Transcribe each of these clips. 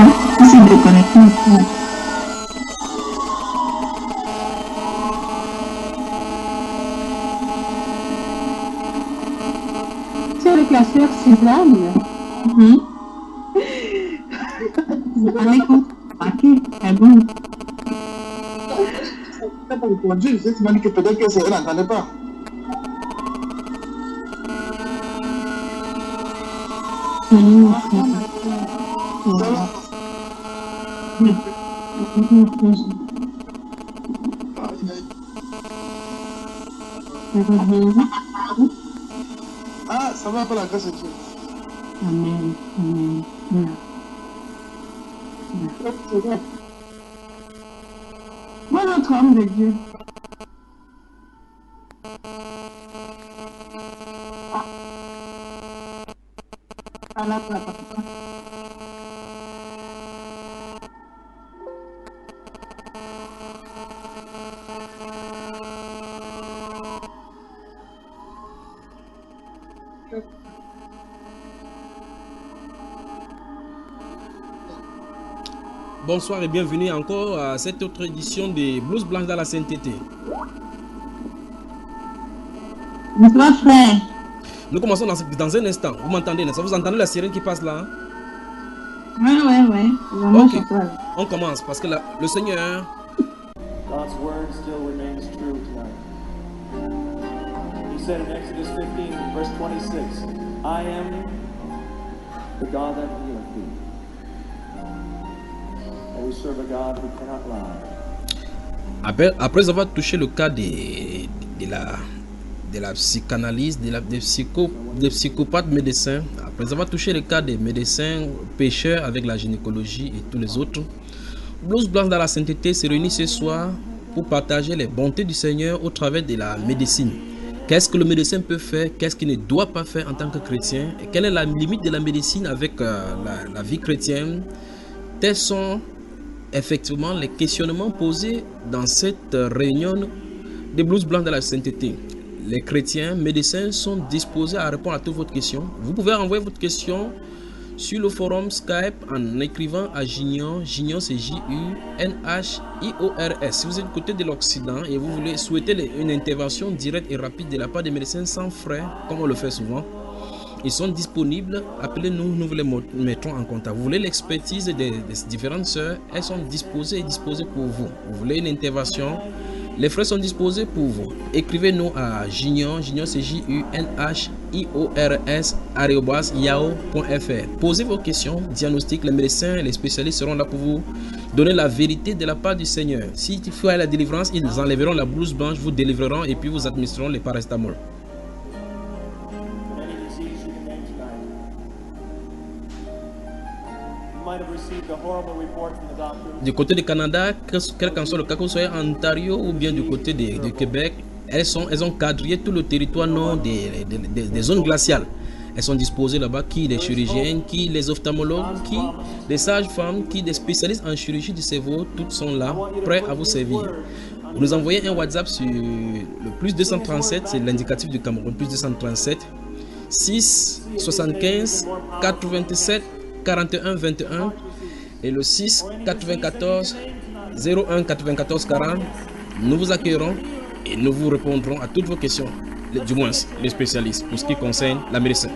Il s'est déconnecté un peu. C'est avec la sœur Suzanne. Allez, ok, c'est bon. Pour le conduire, c'est m'a dit que peut-être que c'est elle n'entendait pas. Ça va? Ah, ça va par la grâce de Dieu. Amen. Amen. Moi, notre homme de Dieu. Bonsoir et bienvenue encore à cette autre édition des Blues Blanches dans la sainteté. Bonsoir, frère. Nous commençons dans un instant. Vous m'entendez? Vous entendez la sirène qui passe là? Ouais. Ok, on commence parce que le Seigneur... God's word still remains true tonight. He said in Exodus 15, verse 26, I am the God that healeth thee. And we serve a God who cannot lie. Après avoir touché le cas de la psychanalyse, des psychopathes médecins, après avoir touché le cas des médecins pécheurs avec la gynécologie et tous les autres, Blues Blanches dans la sainteté se réunit ce soir pour partager les bontés du Seigneur au travers de la médecine. Qu'est-ce que le médecin peut faire? Qu'est-ce qu'il ne doit pas faire en tant que chrétien? Et quelle est la limite de la médecine avec la vie chrétienne? Tels sont effectivement les questionnements posés dans cette réunion des Blues Blanches de la sainteté. Les chrétiens médecins sont disposés à répondre à toutes vos questions. Vous pouvez envoyer votre question sur le forum Skype en écrivant à Gignon. Gignon, c'est J-U-N-H-I-O-R-S. Si vous êtes du côté de l'Occident et vous voulez souhaiter une intervention directe et rapide de la part des médecins sans frais, comme on le fait souvent, ils sont disponibles. Appelez-nous, nous vous les mettrons en contact. Vous voulez l'expertise des différentes sœurs, elles sont disposées pour vous. Vous voulez une intervention, les frais sont disposés pour vous. Écrivez-nous à Gignon, c'est J-U-N-H-I-O-R-S @yahoo.fr. Posez vos questions, diagnostics, les médecins et les spécialistes seront là pour vous donner la vérité de la part du Seigneur. Si il faut à la délivrance, ils enlèveront la blouse blanche, vous délivreront et puis vous administreront les paracétamol. Du côté du Canada, quel qu'en soit le cas, que vous soyez en Ontario ou bien du côté de Québec, elles ont quadrillé tout le territoire nord des zones glaciales. Elles sont disposées là-bas, qui les chirurgiens, qui les ophtalmologues, qui les sages-femmes, qui des spécialistes en chirurgie du cerveau, toutes sont là, prêts à vous servir. Vous nous envoyez un WhatsApp sur le plus 237, c'est l'indicatif du Cameroun, plus 237 6 75 87 41 21 et le 6 94 01 94 40. Nous vous accueillerons et nous vous répondrons à toutes vos questions, du moins les spécialistes pour ce qui concerne la médecine.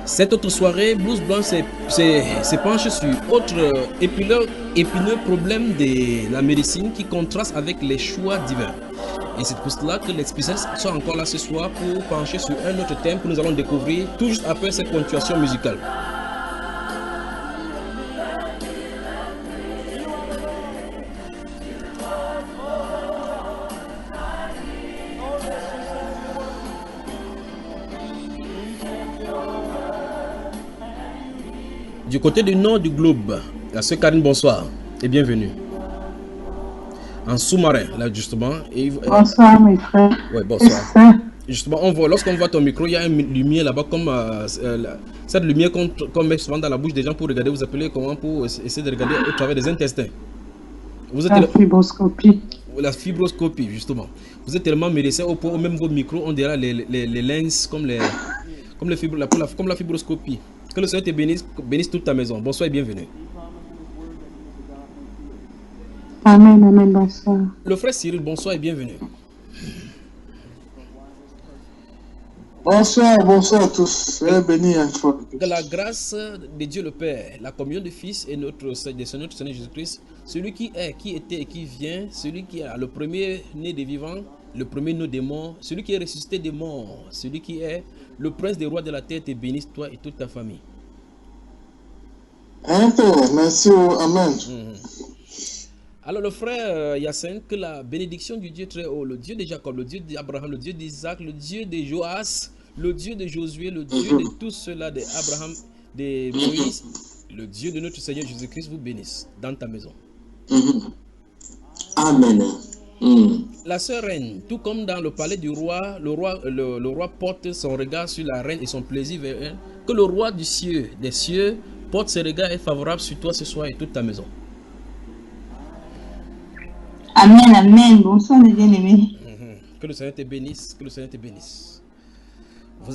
Cette autre soirée, Blues Blanche se penche sur autre épineux problème de la médecine qui contraste avec les choix divins. Et c'est pour cela que les spécialistes sont encore là ce soir pour pencher sur un autre thème que nous allons découvrir tout juste après cette ponctuation musicale. Du côté du nord du globe, la sœur Karine, bonsoir et bienvenue. En sous-marin, là justement. Bonsoir mes frères. Oui, bonsoir. Justement, lorsqu'on voit ton micro, il y a une lumière là-bas, comme cette lumière qu'on met souvent dans la bouche des gens pour regarder, vous appelez comment, pour essayer de regarder au travers des intestins. Vous êtes La fibroscopie. la fibroscopie, justement. Vous êtes tellement médecin au point où même vos micros ont déjà les lens comme comme la fibroscopie. Que le Seigneur te bénisse toute ta maison. Bonsoir et bienvenue. Amen, amen, bonsoir. Le frère Cyril, bonsoir et bienvenue. Bonsoir, bonsoir à tous. Soyez bénis une fois. Que la grâce de Dieu le Père, la communion du Fils et notre Seigneur Jésus-Christ, celui qui est, qui était et qui vient, celui qui a le premier né des vivants, le premier né des morts, celui qui est ressuscité des morts, celui qui est le prince des rois de la terre, te bénisse toi et toute ta famille. Hein, Père, merci, amen. Alors le frère Yacine, que la bénédiction du Dieu très haut, le Dieu de Jacob, le Dieu d'Abraham, le Dieu d'Isaac, le Dieu de Joas, le Dieu de Josué, le Dieu de tous ceux-là, d'Abraham, de Moïse, le Dieu de notre Seigneur Jésus-Christ vous bénisse dans ta maison. Amen. La sœur reine, tout comme dans le palais du roi, le roi porte son regard sur la reine et son plaisir vers elle, que le roi des cieux, porte ses regards et favorable sur toi ce soir et toute ta maison. Amen, amen. Bonsoir, mes bien-aimés. Que le Seigneur te bénisse, que le Seigneur te bénisse. Vous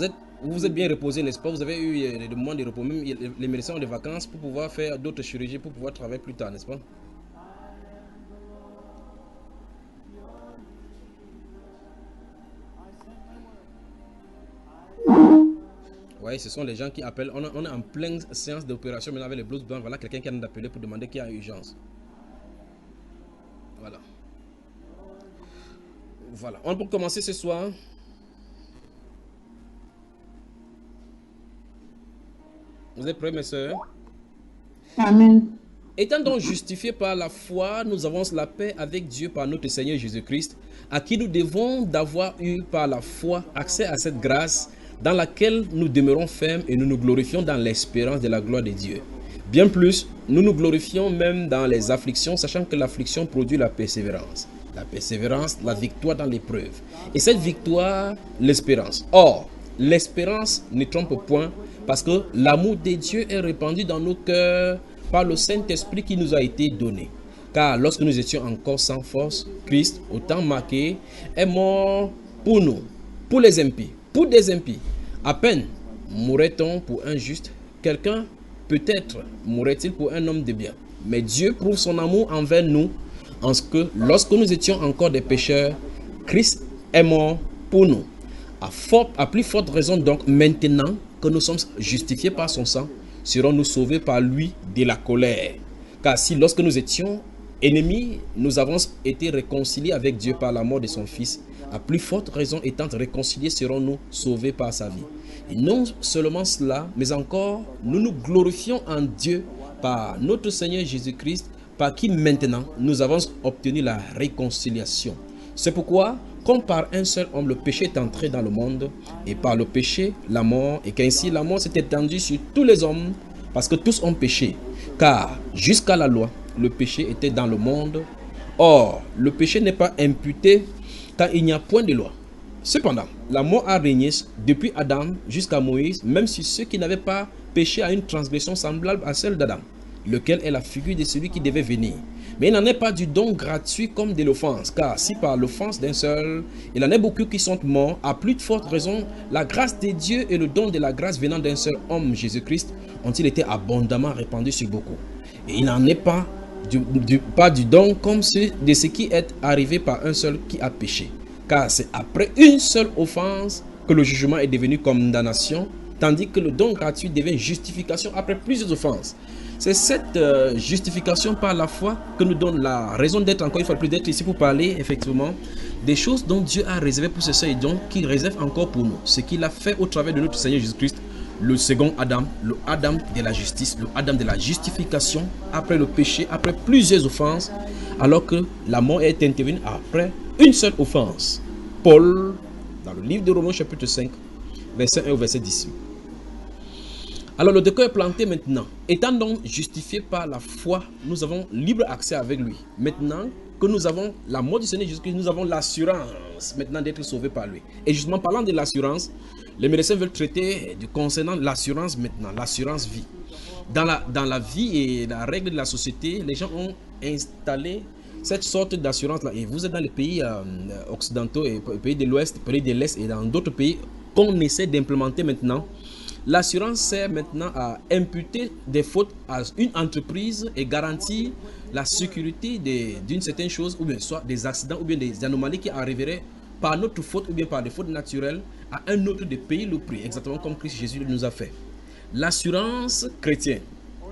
vous êtes bien reposé, n'est-ce pas? Vous avez eu des moments de repos, même les médecins ont des vacances pour pouvoir faire d'autres chirurgies, pour pouvoir travailler plus tard, n'est-ce pas? Oui, ce sont les gens qui appellent. On est en pleine séance d'opération maintenant avec les blouses blancs. Voilà quelqu'un qui a appelé pour demander qu'il y a urgence. Voilà. Voilà. On peut commencer ce soir. Vous êtes prêts, mes soeurs? Amen. Étant donc justifiés par la foi, nous avons la paix avec Dieu par notre Seigneur Jésus-Christ, à qui nous devons d'avoir eu par la foi accès à cette grâce dans laquelle nous demeurons fermes et nous nous glorifions dans l'espérance de la gloire de Dieu. Bien plus, nous nous glorifions même dans les afflictions, sachant que l'affliction produit la persévérance. La persévérance, la victoire dans l'épreuve. Et cette victoire, l'espérance. Or, l'espérance ne trompe point, parce que l'amour de Dieu est répandu dans nos cœurs par le Saint-Esprit qui nous a été donné. Car lorsque nous étions encore sans force, Christ, au temps marqué, est mort pour nous, pour les impies, pour des impies. À peine mourrait-on pour un juste, quelqu'un peut-être mourrait-il pour un homme de bien. Mais Dieu prouve son amour envers nous, en ce que lorsque nous étions encore des pécheurs, Christ est mort pour nous. À plus forte raison donc, maintenant que nous sommes justifiés par son sang, serons-nous sauvés par lui de la colère. Car si lorsque nous étions ennemis, nous avons été réconciliés avec Dieu par la mort de son Fils, à plus forte raison étant réconciliés, serons-nous sauvés par sa vie. Et non seulement cela, mais encore, nous nous glorifions en Dieu par notre Seigneur Jésus-Christ, par qui maintenant nous avons obtenu la réconciliation. C'est pourquoi, comme par un seul homme le péché est entré dans le monde, et par le péché la mort, et qu'ainsi la mort s'est étendue sur tous les hommes, parce que tous ont péché. Car jusqu'à la loi, le péché était dans le monde. Or, le péché n'est pas imputé car il n'y a point de loi. Cependant, la mort a régné depuis Adam jusqu'à Moïse, même sur ceux qui n'avaient pas péché à une transgression semblable à celle d'Adam, lequel est la figure de celui qui devait venir. Mais il n'en est pas du don gratuit comme de l'offense, car si par l'offense d'un seul, il en est beaucoup qui sont morts, à plus de forte raison, la grâce de Dieu et le don de la grâce venant d'un seul homme, Jésus-Christ, ont-ils été abondamment répandus sur beaucoup. Et il n'en est pas du don comme de ce qui est arrivé par un seul qui a péché. Car c'est après une seule offense que le jugement est devenu condamnation, tandis que le don gratuit devient justification après plusieurs offenses. C'est cette justification par la foi que nous donne la raison d'être, encore une fois plus d'être ici pour parler effectivement des choses dont Dieu a réservé pour ce seul et donc qu'il réserve encore pour nous. Ce qu'il a fait au travers de notre Seigneur Jésus-Christ, le second Adam, le Adam de la justice, le Adam de la justification, après le péché, après plusieurs offenses, alors que la mort est intervenue après une seule offense. Paul, dans le livre de Romains chapitre 5, verset 1 au verset 10. Alors le décor est planté maintenant. Étant donc justifiés par la foi, nous avons libre accès avec lui. Maintenant que nous avons la mort du Seigneur Jésus-Christ, nous avons l'assurance maintenant d'être sauvés par lui. Et justement, parlant de l'assurance, les médecins veulent traiter concernant l'assurance maintenant, l'assurance vie. Dans la vie et la règle de la société, les gens ont installé Cette sorte d'assurance-là, et vous êtes dans les pays occidentaux, et pays de l'Ouest, pays de l'Est et dans d'autres pays qu'on essaie d'implémenter maintenant, l'assurance sert maintenant à imputer des fautes à une entreprise et garantir la sécurité d'une certaine chose, ou bien soit des accidents, ou bien des anomalies qui arriveraient par notre faute, ou bien par des fautes naturelles, à un autre de payer le prix, exactement comme Christ Jésus nous a fait. L'assurance chrétienne,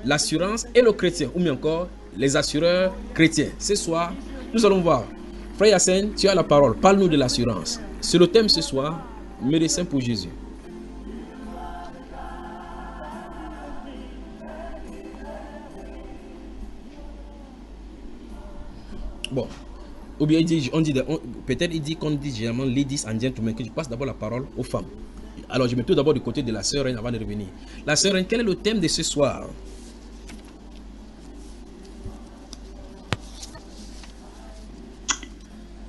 l'assurance et le chrétien, ou bien encore les assureurs chrétiens. Ce soir, nous allons voir. Frère Yassine, tu as la parole. Parle-nous de l'assurance. C'est le thème ce soir, médecin pour Jésus. Bon, ou bien peut-être il dit qu'on dit généralement ladies and gentlemen, que je passe d'abord la parole aux femmes. Alors je me mets tout d'abord du côté de la sœur Reine avant de revenir. La sœur Reine, quel est le thème de ce soir?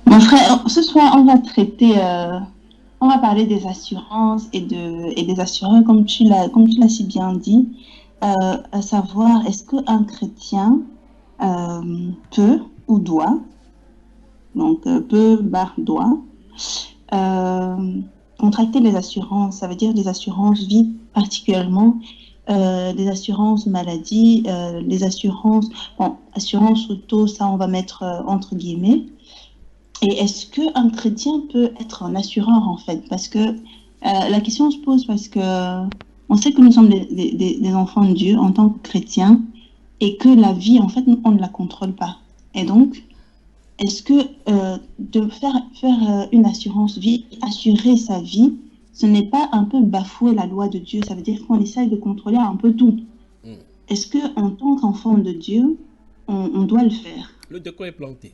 Mon frère, ce soir, on va traiter, on va parler des assurances et des assureurs, comme tu l'as si bien dit, à savoir, est-ce qu'un chrétien peut ou doit, donc doit, contracter les assurances, ça veut dire les assurances vie particulièrement, les assurances maladie, les assurances, bon, assurance auto, ça on va mettre entre guillemets. Et est-ce qu'un chrétien peut être un assureur en fait? Parce que la question se pose parce que on sait que nous sommes des enfants de Dieu en tant que chrétiens et que la vie en fait on ne la contrôle pas. Et donc est-ce que de faire une assurance vie, assurer sa vie, ce n'est pas un peu bafouer la loi de Dieu? Ça veut dire qu'on essaye de contrôler un peu tout. Est-ce que en tant qu'enfant de Dieu, on doit le faire? Le décor est planté.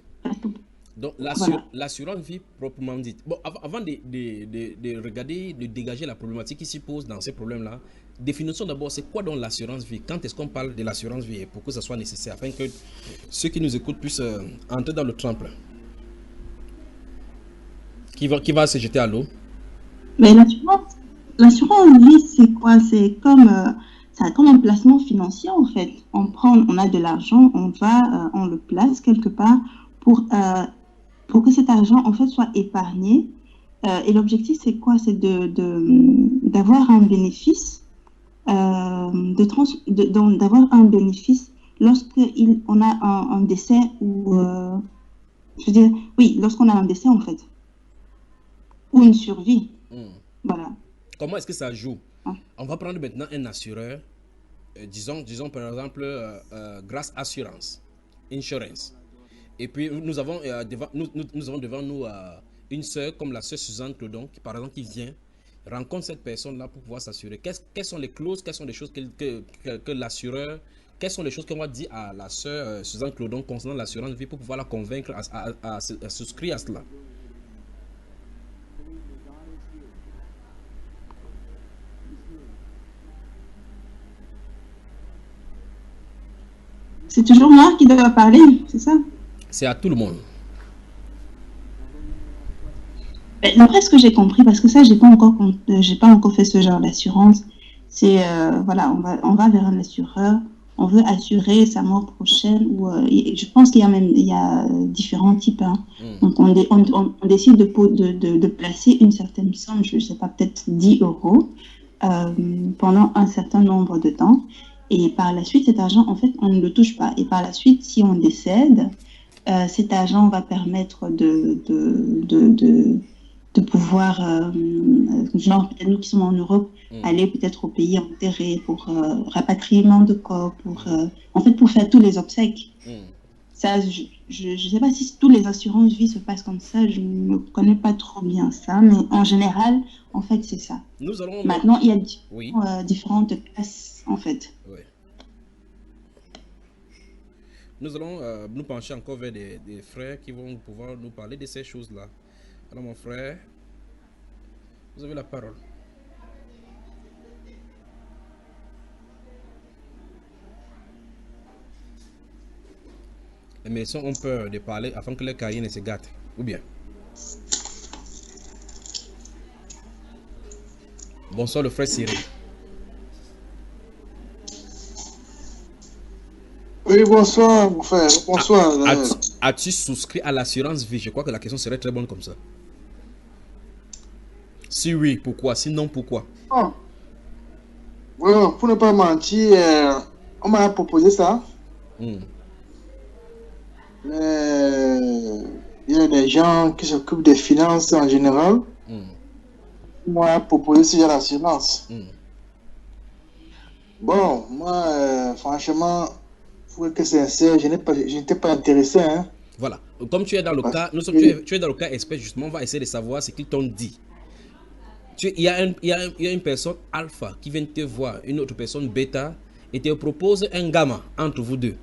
Donc, Voilà. l'assurance vie proprement dite. Bon, avant de regarder, de dégager la problématique qui s'y pose dans ces problèmes-là, définissons d'abord c'est quoi donc l'assurance vie. Quand est-ce qu'on parle de l'assurance vie et pour que ça soit nécessaire afin que ceux qui nous écoutent puissent entrer dans le tremplin. Qui va se jeter à l'eau? Mais l'assurance vie, c'est quoi? C'est comme un placement financier en fait. On a de l'argent, on le place quelque part pour que cet argent en fait soit épargné. Et l'objectif c'est quoi? C'est d'avoir un bénéfice, d'avoir un bénéfice lorsqu'on a un décès ou je veux dire, oui, lorsqu'on a un décès en fait, ou une survie. Voilà. Comment est-ce que ça joue? Ah. On va prendre maintenant un assureur, disons par exemple Grâce Assurance, Insurance. Et puis nous avons devant nous une sœur comme la sœur Suzanne Clodon qui par exemple qui vient rencontre cette personne là pour pouvoir s'assurer. Quelles sont les clauses, quelles sont les choses que l'assureur, quelles sont les choses qu'on va dire à la sœur Suzanne Clodon concernant l'assurance vie pour pouvoir la convaincre à souscrire à cela? C'est toujours moi qui dois parler, c'est ça? C'est à tout le monde. D'après ce que j'ai compris, parce que ça, j'ai pas encore fait ce genre d'assurance, c'est, voilà, on va vers un assureur, on veut assurer sa mort prochaine, ou je pense qu'il y a différents types. Hein. Donc, on décide de placer une certaine somme, je sais pas, peut-être 10 € pendant un certain nombre de temps. Et par la suite, cet argent, en fait, on ne le touche pas. Et par la suite, si on décède, cet argent va permettre de pouvoir, genre peut-être nous qui sommes en Europe, aller peut-être au pays enterré pour rapatriement de corps, en fait pour faire tous les obsèques. Ça, je ne sais pas si tous les assurances vie se passent comme ça, je ne connais pas trop bien ça, mais en général, en fait, c'est ça. Maintenant, il y a différentes classes, en fait. Oui. Nous allons nous pencher encore vers des frères qui vont pouvoir nous parler de ces choses-là. Alors mon frère, vous avez la parole. Les médecins ont peur de parler afin que leur carrière ne se gâte, ou bien? Bonsoir le frère Cyril. Oui, bonsoir mon frère, bonsoir. As-tu souscrit à l'assurance vie? Je crois que la question serait très bonne comme ça. Si oui, pourquoi? Sinon, pourquoi? Oh. Bon, pour ne pas mentir, on m'a proposé ça. Hmm. Il y a des gens qui s'occupent des finances en général. Moi, proposé ce genre d'assurance. Bon, moi, franchement, pour être sincère, je n'étais pas intéressé. Hein. Voilà. Comme tu es dans le cas, tu es dans le cas expert, justement, on va essayer de savoir ce qu'ils t'ont dit. Il y a une personne alpha qui vient te voir, une autre personne bêta, et te propose un gamma entre vous deux.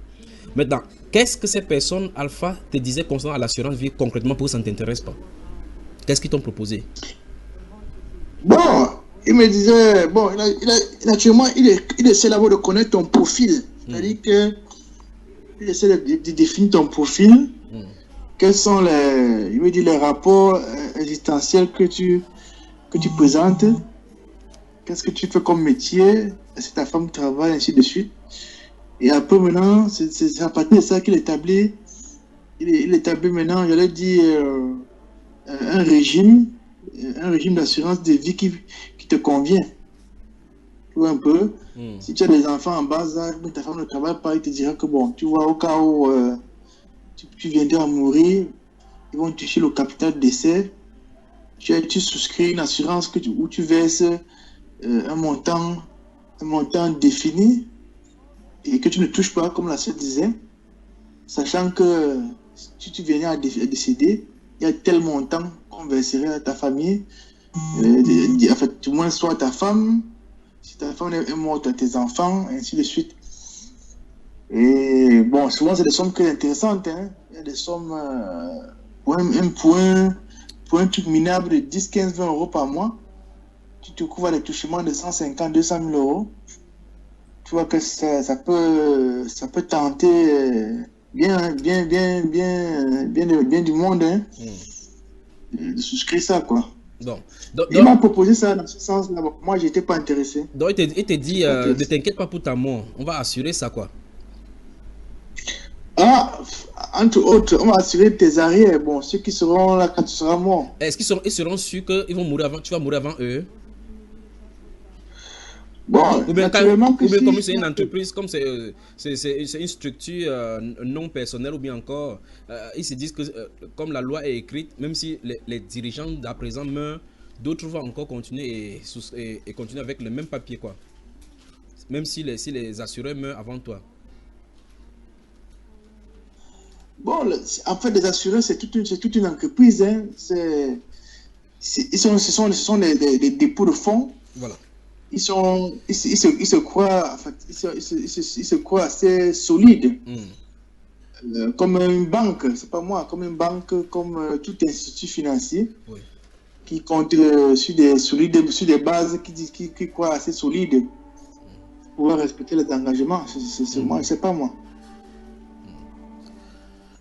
Maintenant, qu'est-ce que ces personnes alpha te disaient concernant l'assurance vie concrètement pour que ça ne t'intéresse pas? Qu'est-ce qu'ils t'ont proposé? Bon, il me disait, bon, naturellement, il essaie d'abord de connaître ton profil. C'est-à-dire qu'il essaie de définir ton profil. Quels sont les rapports existentiels que tu présentes. Qu'est-ce que tu fais comme métier? Est-ce que ta femme travaille, ainsi de suite. Et après, maintenant, c'est à partir de ça qu'il établit. Il établit maintenant, j'allais dire, un régime d'assurance de vie qui te convient. Tu vois un peu. Si tu as des enfants en bas âge, mais ta femme ne travaille pas, il te dira que bon, tu vois, au cas où tu viendrais à mourir, ils vont toucher le capital décès. Tu souscris une assurance où tu verses un montant défini et que tu ne touches pas, comme la sœur disait, sachant que si tu venais à décéder, il y a tel montant qu'on verserait à ta famille, en fait, du moins soit ta femme, si ta femme est morte, à tes enfants, ainsi de suite. Et bon, souvent c'est des sommes très intéressantes, hein. Il y a des sommes pour un truc minable de 10, 15, 20 euros par mois. Tu te couvres les touchements de 150, 200 000 euros. Tu vois que ça peut tenter bien du monde, hein, de souscrire ça, quoi. Il m'a proposé ça dans ce sens-là. Moi, j'étais pas intéressé. Donc, il te dit, ne t'inquiète pas pour ta mort. On va assurer ça, quoi. Ah, entre autres, on va assurer tes arrières. Bon, ceux qui seront là quand tu seras mort. Est-ce qu'ils seront sûrs qu'ils vont mourir avant, tu vas mourir avant eux? Bon, ou bien naturellement que comme c'est une entreprise, comme c'est une structure non personnelle, ou bien encore, ils se disent que comme la loi est écrite, même si les dirigeants d'à présent meurent, d'autres vont encore continuer et continuer avec le même papier, quoi. Même si les assureurs meurent avant toi. Bon, en fait, les assureurs, c'est toute une entreprise. Hein. Ce sont des dépôts de fonds. Voilà. Ils se croient, en fait, ils se croient assez solides. Comme une banque, c'est pas moi, comme une banque, comme tout institut financier, oui, qui compte sur des bases qui croient assez solides pour pouvoir respecter les engagements. C'est moi, c'est pas moi.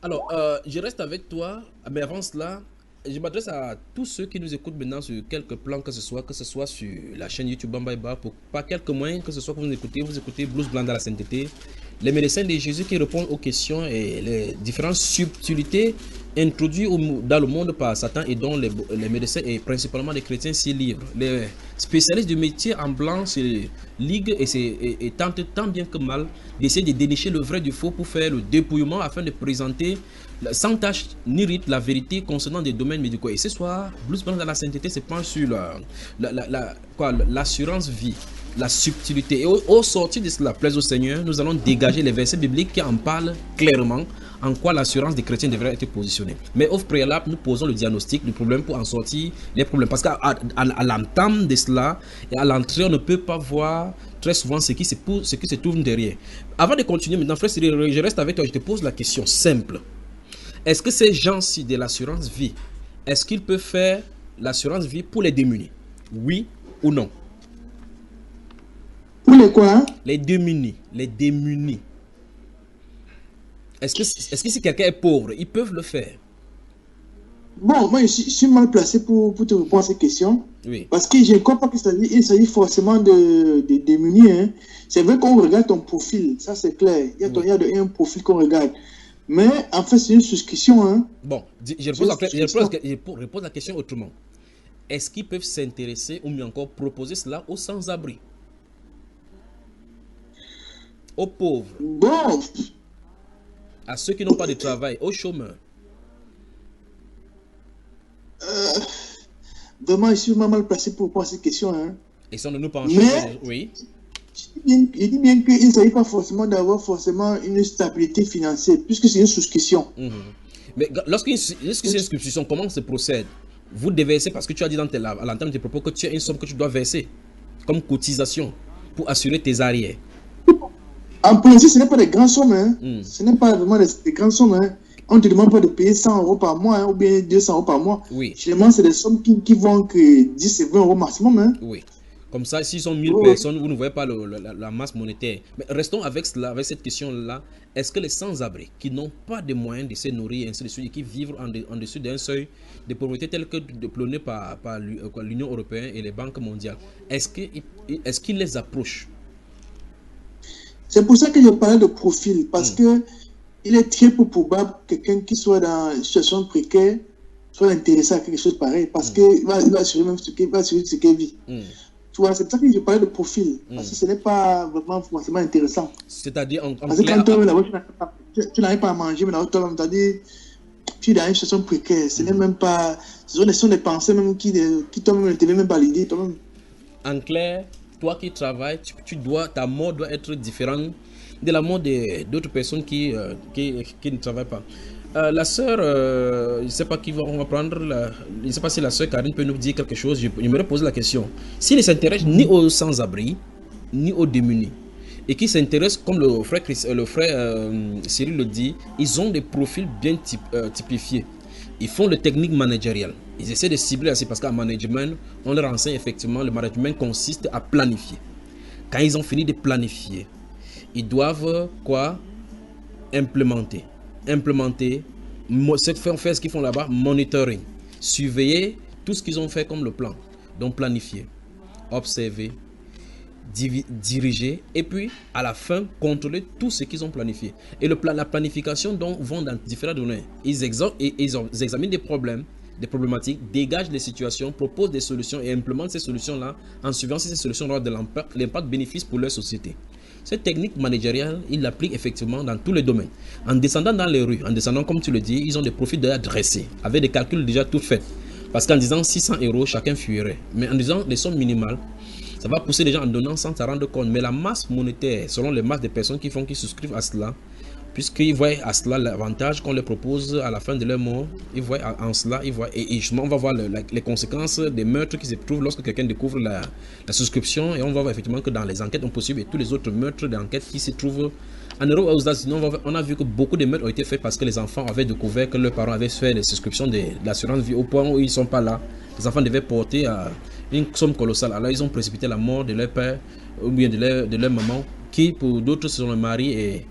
Alors, je reste avec toi, mais avant cela, je m'adresse à tous ceux qui nous écoutent maintenant sur quelques plans, que ce soit sur la chaîne YouTube Bambaiba, pour par quelques moyens, que ce soit que vous écoutez Blues Blanc dans la sainteté, les médecins de Jésus qui répondent aux questions et les différentes subtilités introduites dans le monde par Satan et dont les médecins et principalement les chrétiens s'y livrent. Les spécialistes du métier en blanc se liguent et tentent tant bien que mal d'essayer de dénicher le vrai du faux pour faire le dépouillement afin de présenter sans tâche ni rite la vérité concernant des domaines médicaux. Et ce soir, Blues Blanc dans la sainteté se penche sur l'assurance vie, la subtilité. Et au sortir de cela, plaise au Seigneur, nous allons dégager les versets bibliques qui en parlent clairement, en quoi l'assurance des chrétiens devrait être positionnée. Mais au préalable, nous posons le diagnostic du problème pour en sortir les problèmes. Parce qu'à l'entame de cela, et à l'entrée, on ne peut pas voir très souvent ce qui se trouve derrière. Avant de continuer maintenant, frère Cyril, je reste avec toi, je te pose la question simple. Est-ce que ces gens-ci de l'assurance vie, est-ce qu'ils peuvent faire l'assurance vie pour les démunis? Oui ou non? Pour les quoi, hein? Les démunis. Les démunis. Est-ce que si quelqu'un est pauvre, ils peuvent le faire? Bon, moi je suis mal placé pour te répondre à cette question. Oui. Parce que je ne crois pas qu'il s'agit forcément de démunis. Hein. C'est vrai qu'on regarde ton profil, ça c'est clair. Il y a un profil qu'on regarde. Mais en fait, c'est une souscription. Hein. Bon, je repose la question autrement. Est-ce qu'ils peuvent s'intéresser ou mieux encore proposer cela aux sans-abri, aux pauvres, Bon, à ceux qui n'ont pas de travail, aux chômeurs? vraiment, je suis vraiment mal placé pour poser cette question. Hein. Et sans nous pencher, Mais- oui. Il dit bien qu'il ne s'agit pas forcément d'avoir forcément une stabilité financière, puisque c'est une souscription. Mhm. Mais lorsque c'est une souscription, comment se procède? Vous déversez, parce que tu as dit à l'entame de tes propos que tu as une somme que tu dois verser comme cotisation pour assurer tes arrières. En principe, ce n'est pas des grandes sommes. Hein. Mm. Ce n'est pas vraiment des grandes sommes. Hein. On ne te demande pas de payer 100 € par mois hein, ou bien 200 € par mois. Oui. Généralement, c'est des sommes qui vont que 10 et 20 € maximum. Hein. Oui. Comme ça, s'ils sont 1000 Oui. personnes, vous ne voyez pas la masse monétaire. Mais restons avec cela, avec cette question-là. Est-ce que les sans-abri, qui n'ont pas de moyens de se nourrir, ainsi de suite, et qui vivent en dessous d'un seuil de pauvreté tel que prôné par l'Union européenne et les banques mondiales, est-ce qu'ils les approchent? C'est pour ça que je parlais de profil, parce que il est très peu probable que quelqu'un qui soit dans une situation précaire soit intéressé à quelque chose pareil, parce qu'il va assurer même ce qu'il vit. Tu vois, c'est pour ça que je parlais de profil, parce que ce n'est pas vraiment forcément intéressant. C'est-à-dire en Parce que clair, quand toi, là-bas, tu n'arrives pas à manger, mais toi-même, tu as dit, tu es dans une situation précaire. Ce n'est même pas. Ce sont des pensées même qui toi-même ne te viennent même pas l'idée. Toi-même. en clair, toi qui travailles, ta mort doit être différente de la mort d'autres personnes qui ne travaillent pas. La sœur, je ne sais pas qui on va prendre, je ne sais pas si la sœur Karine peut nous dire quelque chose. Je me pose la question. S'il ne s'intéresse ni aux sans-abri, ni aux démunis, et qui s'intéressent, comme le frère Cyril le dit, ils ont des profils bien typifiés. Ils font le technique managériale. Ils essaient de cibler assez parce qu'en management, on leur enseigne effectivement, le management consiste à planifier. Quand ils ont fini de planifier, ils doivent quoi? Implémenter, faire ce qu'ils font là-bas, monitoring, surveiller tout ce qu'ils ont fait comme le plan. Donc planifier, observer, diriger et puis à la fin contrôler tout ce qu'ils ont planifié. Et la planification donc vont dans différents domaines. Ils examinent des problèmes, des problématiques, dégagent des situations, proposent des solutions et implémentent ces solutions-là en suivant si ces solutions ont de l'impact bénéfice pour leur société. Cette technique managériale, ils l'appliquent effectivement dans tous les domaines. En descendant dans les rues, en descendant comme tu le dis, ils ont des profils déjà dressés, avec des calculs déjà tout faits. Parce qu'en disant 600 €, chacun fuirait. Mais en disant les sommes minimales, ça va pousser les gens en donnant sans s'en rendre compte. Mais la masse monétaire, selon les masses de personnes qui souscrivent à cela, puisqu'ils voient à cela l'avantage qu'on leur propose à la fin de leur mort, ils voient en cela, et justement on va voir les conséquences des meurtres qui se trouvent lorsque quelqu'un découvre la souscription, et on va voir effectivement que dans les enquêtes possibles et tous les autres meurtres d'enquête qui se trouvent en Europe et aux États-Unis, on a vu que beaucoup de meurtres ont été faits parce que les enfants avaient découvert que leurs parents avaient fait des souscriptions de l'assurance vie au point où ils ne sont pas là. Les enfants devaient porter une somme colossale. Alors ils ont précipité la mort de leur père ou bien de leur maman, qui pour d'autres sont les maris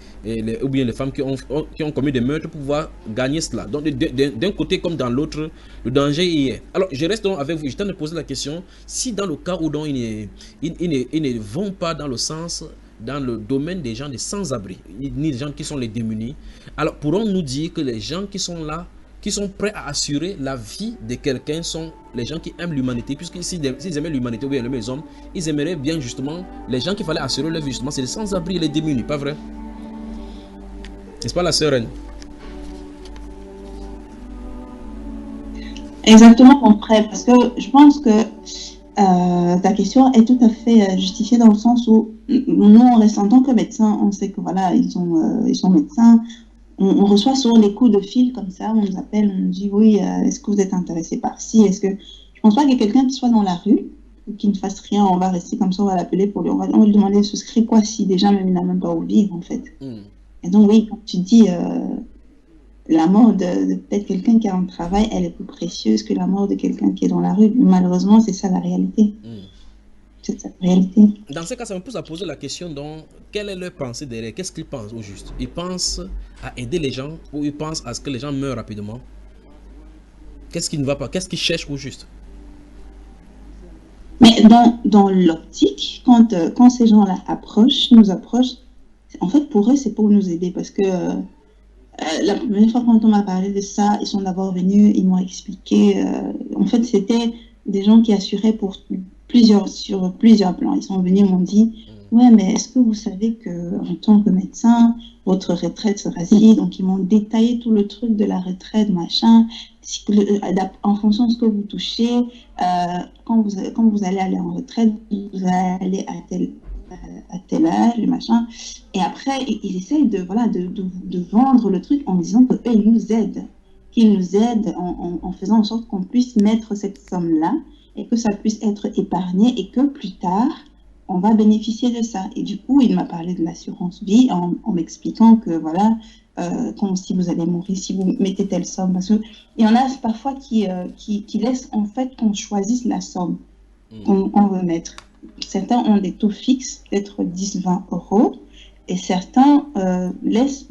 ou bien les femmes qui ont commis des meurtres pour pouvoir gagner cela. Donc d'un côté comme dans l'autre, le danger y est. Alors je reste donc avec vous, je t'en ai posé la question, si dans le cas où donc ils ne vont pas dans le sens, dans le domaine des gens des sans-abri, ni des gens qui sont les démunis, alors pourrons-nous dire que les gens qui sont là, qui sont prêts à assurer la vie de quelqu'un sont les gens qui aiment l'humanité, puisque s'ils aimaient l'humanité ou bien les hommes, ils aimeraient bien justement les gens qu'il fallait assurer leur vie, justement, c'est les sans-abri et les démunis, pas vrai? N'est-ce pas la sœur Reine? Exactement, mon frère, parce que je pense que ta question est tout à fait justifiée dans le sens où nous, en tant que médecins, on sait que voilà, ils sont médecins. On reçoit sur les coups de fil comme ça, on nous appelle, on nous dit oui, est-ce que vous êtes intéressé par ci, est-ce que... Je pense pas qu'il y ait quelqu'un qui soit dans la rue, qui ne fasse rien, on va rester comme ça, on va l'appeler pour lui, on va lui demander de souscrire quoi si déjà même il n'a même pas où vivre en fait. Et donc oui, quand tu dis la mort de peut-être quelqu'un qui a un travail, elle est plus précieuse que la mort de quelqu'un qui est dans la rue. Malheureusement, c'est ça la réalité. C'est ça la réalité. Dans ce cas, ça me pousse à poser la question donc, quelle est leur pensée derrière? Qu'est-ce qu'ils pensent au juste? Ils pensent à aider les gens ou ils pensent à ce que les gens meurent rapidement? Qu'est-ce qui ne va pas? Qu'est-ce qu'ils cherchent au juste? Mais dans l'optique, quand ces gens-là nous approchent, en fait pour eux c'est pour nous aider parce que La première fois quand on m'a parlé de ça, ils sont d'abord venus, ils m'ont expliqué. En fait, c'était des gens qui assuraient sur plusieurs plans. Ils sont venus, ils m'ont dit, ouais, mais est-ce que vous savez que en tant que médecin, votre retraite sera si? Donc, ils m'ont détaillé tout le truc de la retraite, machin, en fonction de ce que vous touchez. Quand vous allez aller en retraite, vous allez aller à tel âge, machin. Et après, ils essayent de vendre le truc en disant qu'eux, ils nous aident. Qu'ils nous aident en faisant en sorte qu'on puisse mettre cette somme-là et que ça puisse être épargné et que plus tard, on va bénéficier de ça. Et du coup, il m'a parlé de l'assurance vie en m'expliquant que voilà, comme si vous allez mourir, si vous mettez telle somme. Parce qu'il y en a parfois qui laissent en fait qu'on choisisse la somme qu'on veut mettre. Certains ont des taux fixes, peut-être 10-20 euros, et certains laissent